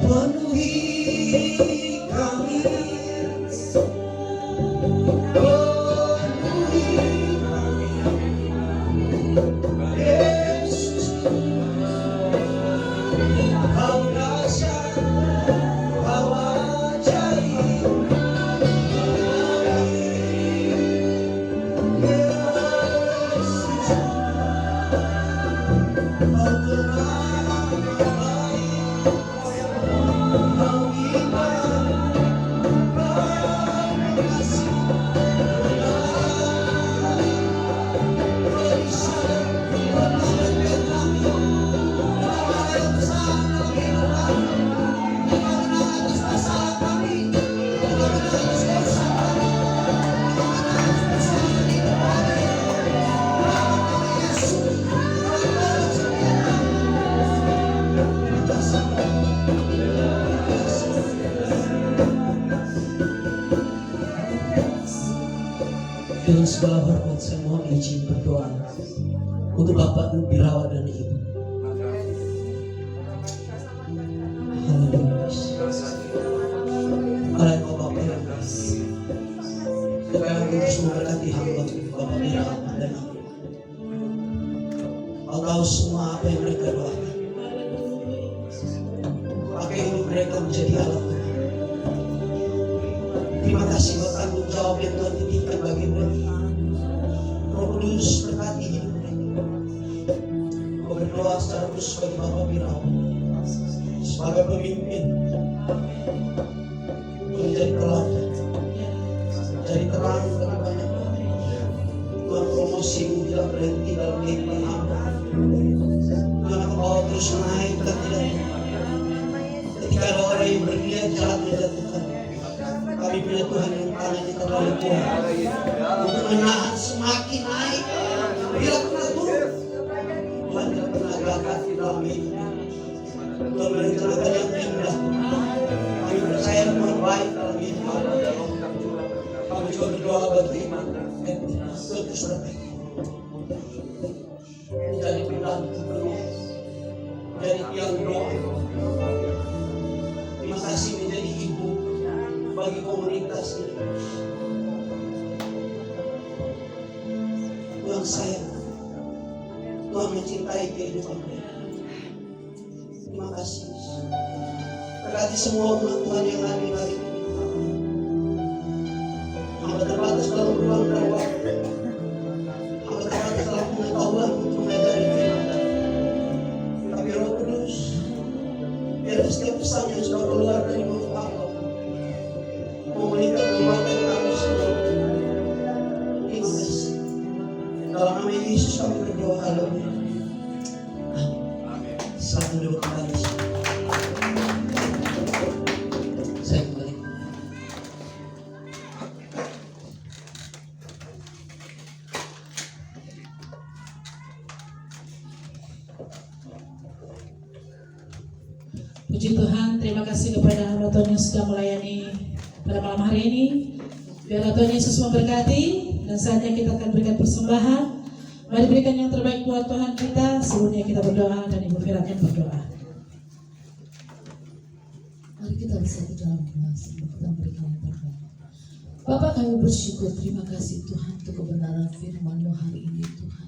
Penuhi kami. Yesus, Kau dahsyat, Kau ajaib. Yesus, Kau tenang, Kau baik, Kau iman, Kau kasih. Dengan segala hormat saya mohon izin berdoa untuk Bapak Ibu Birawat dan Ibu. Haleluya. Allah yang Bapak yang kasih, Tuhan terus memberkati hamba Bapak Birawat dan Ibu. Kau tahu semua apa yang mereka doakan. Pakai hidup mereka menjadi alat. Terima kasih buat tanggung jawab yang Tuhan titipkan bagi mereka. Roh Kudus berkati hidup mereka. Kau berdoa secara khusus bagi Bapak Birawat sebagai pemimpin untuk menjadi teladan, menjadi terang bagi banyak orang. Tuhan promosimu tidak berhenti dalam kehidupan hamba. Tuhan Kau terus menaikkan tidak. Ketika ada orang yang berniat jahat menjatuhkan, kami punya Tuhan yang tangannya terlalu kuat untuk menahan semakin naik. Bila pernah turun, Tuhan tidak pernah gagal di dalam hidup. Tuhan merencanakan yang indah. Kami percaya Tuhan baik dalam hidup kami. Kami juga berdoa bagi iman dan Tuhan terus berkati. Menjadi penantu penuh, menjadi tiang doa. Terima kasih menjadi ibu bagi komunitas ini. Tuhan sayang, Tuhan mencintai kehidupan mereka. Terima kasih. Berkati semua umat Tuhan yang hadir hari ini. Hamba terbatas dalam ruang dan waktu. Hamba terbatas dalam pengetahuan untuk mengajari firman. Tapi Roh Kudus, biar setiap kesan yang sudah keluar dari mulut Engkau memulihkan kekuatan kami semua. Terima kasih. Dalam nama Yesus kami berdoa, haleluya. Amin. Selamat duduk kembali. Saya kembali. Puji Tuhan, terima kasih kepada hamba Tuhan yang sudah melayani pada malam hari ini. Biarlah Tuhan Yesus memberkati, dan saatnya kita akan berikan persembahan. Mari berikan yang terbaik buat Tuhan kita. Sebelumnya kita berdoa dan Ibu Fira akan berdoa. Mari kita bersatu dalam doa sebelum kita memberikan yang terbaik. Bapak, kami bersyukur, terima kasih Tuhan untuk kebenaran firman-Mu hari ini Tuhan.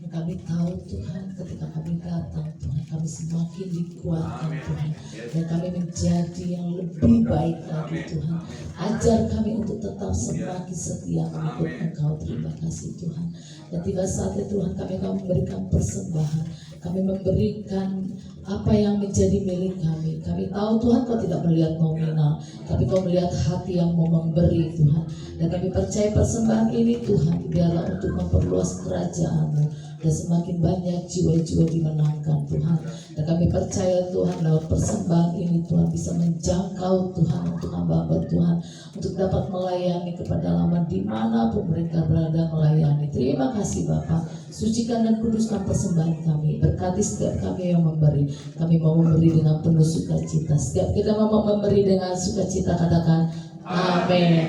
Yang kami tahu Tuhan, ketika kami datang Tuhan, kami semakin dikuatkan Tuhan, dan kami menjadi yang lebih baik lagi Tuhan. Ajar kami untuk tetap semakin setia mengikut Engkau. Terima kasih Tuhan. Dan tiba saatnya Tuhan, kami akan memberikan persembahan. Kami memberikan apa yang menjadi milik kami. Kami tahu Tuhan, Kau tidak melihat nominal, tapi Kau melihat hati yang mau memberi Tuhan. Dan kami percaya persembahan ini Tuhan, biarlah untuk memperluas kerajaan-Mu, dan semakin banyak jiwa-jiwa dimenangkan Tuhan. Dan kami percaya Tuhan, lewat persembahan ini Tuhan bisa menjangkau Tuhan untuk hamba-hamba Tuhan, untuk dapat melayani kedalaman dimanapun mereka berada melayani. Terima kasih Bapa. Sucikan dan kuduskan persembahan kami. Berkati setiap kami yang memberi. Kami mau memberi dengan penuh sukacita. Setiap kita mau memberi dengan sukacita, katakan amin.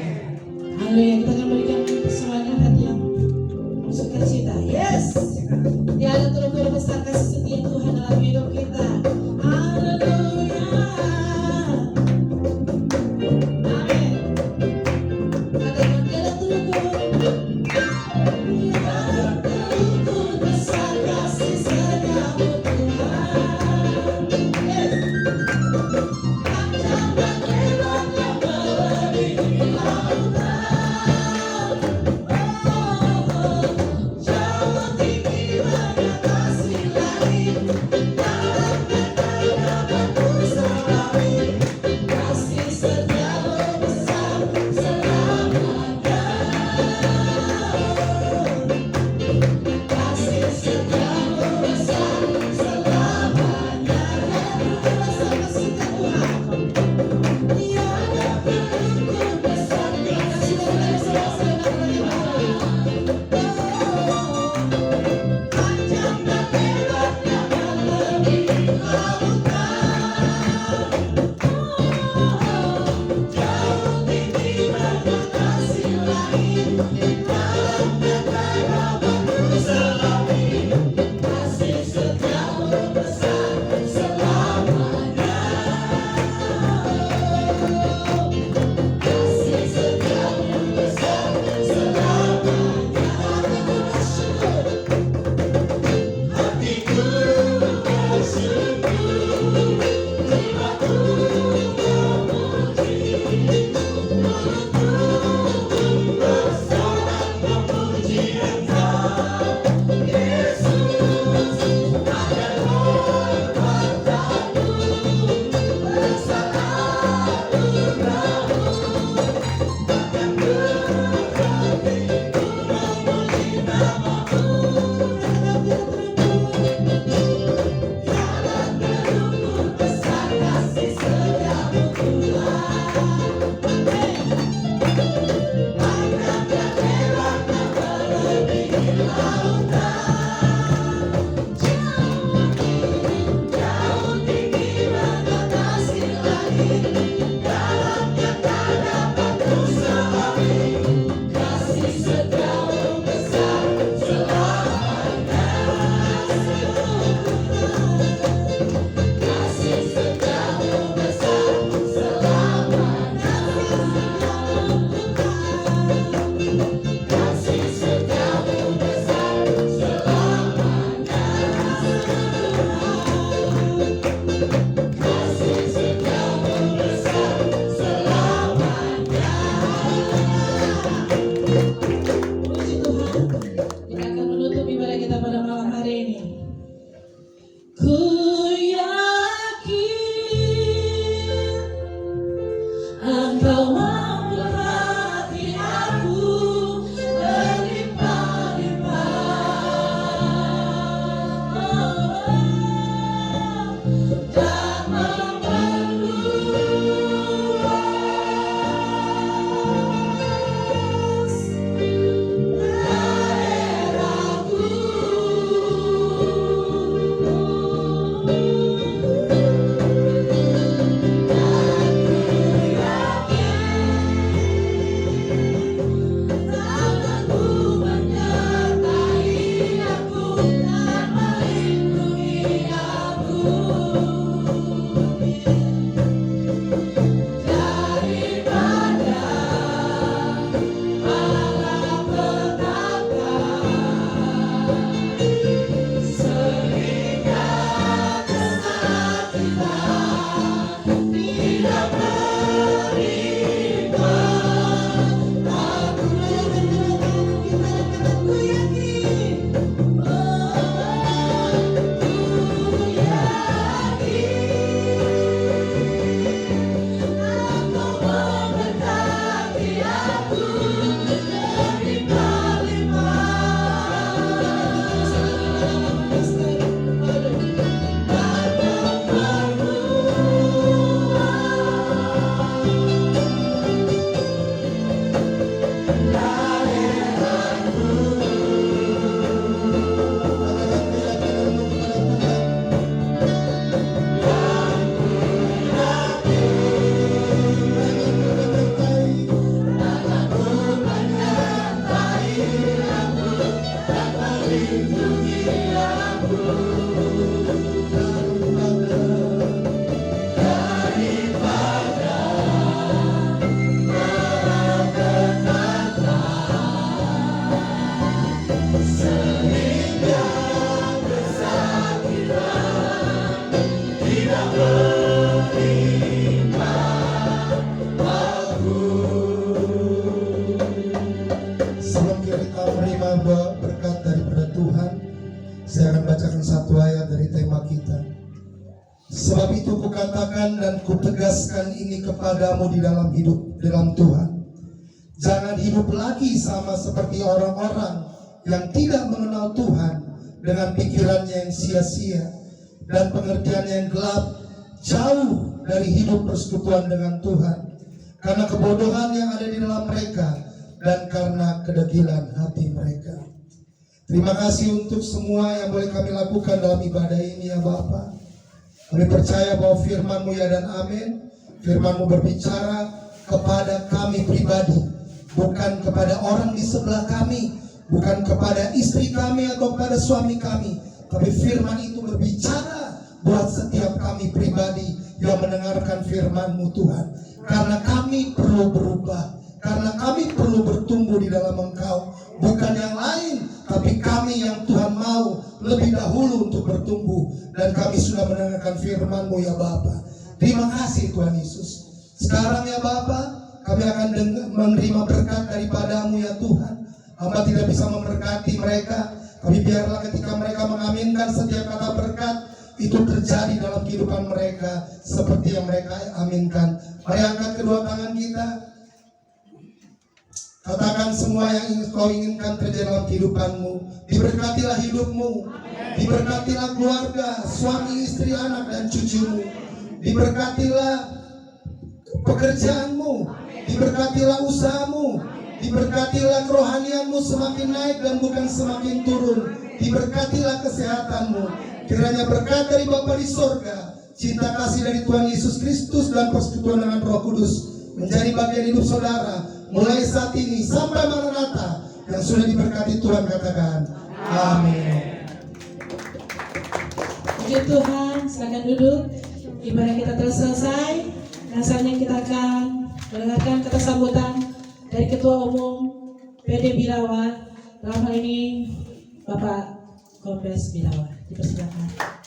Haleluya, kita akan berikan persembahan hati yang sukacita. Yes. Tiada terlalu besar kasih setia Tuhan dalam hidup kita. Haleluya. Amin. Katakan tiada terlalu besar kasih setiamu Tuhan. Yes. Panjang dan lebar yang melebihi lautan. Jauh tinggi banyak kasih lain dalam katakan dan kutegaskan ini kepadamu di dalam Tuhan. Jangan hidup lagi sama seperti orang-orang yang tidak mengenal Tuhan dengan pikirannya yang sia-sia dan pengertiannya yang gelap, jauh dari hidup persekutuan dengan Tuhan karena kebodohan yang ada di dalam mereka dan karena kedegilan hati mereka. Terima kasih untuk semua yang boleh kami lakukan dalam ibadah ini ya Bapa. Kami percaya bahwa firman-Mu ya dan amin. Firman-Mu berbicara kepada kami pribadi, bukan kepada orang di sebelah kami, bukan kepada istri kami atau kepada suami kami, tapi firman itu berbicara buat setiap kami pribadi yang mendengarkan firman-Mu Tuhan. Karena kami perlu berubah, karena kami perlu bertumbuh di dalam Engkau, bukan yang lain, tapi kami yang Tuhan mau lebih dahulu untuk bertumbuh. Dan kami sudah mendengarkan firman-Mu ya Bapa. Terima kasih Tuhan Yesus. Sekarang ya Bapa, kami akan menerima berkat daripada-Mu ya Tuhan. Hamba tidak bisa memberkati mereka, tapi biarlah ketika mereka mengaminkan setiap kata berkat itu terjadi dalam kehidupan mereka seperti yang mereka aminkan. Mari angkat kedua tangan kita. Katakan semua yang kau inginkan terjadi dalam kehidupanmu. Diberkatilah hidupmu, diberkatilah keluarga, suami, istri, anak, dan cucumu. Diberkatilah pekerjaanmu, diberkatilah usahamu, diberkatilah kerohanianmu semakin naik dan bukan semakin turun. Diberkatilah kesehatanmu. Kiranya berkat dari Bapa di sorga, cinta kasih dari Tuhan Yesus Kristus dan persekutuan dengan Roh Kudus menjadi bagian hidup saudara mulai saat ini sampai Maranatha. Yang sudah diberkati Tuhan katakan amin. Puji Tuhan, silakan duduk. Ibadah kita telah selesai. Dan selanjutnya kita akan mendengarkan kata sambutan dari Ketua Umum PD Birawa, dalam hal ini Bapak Kombes Birawa. Dipersilakan.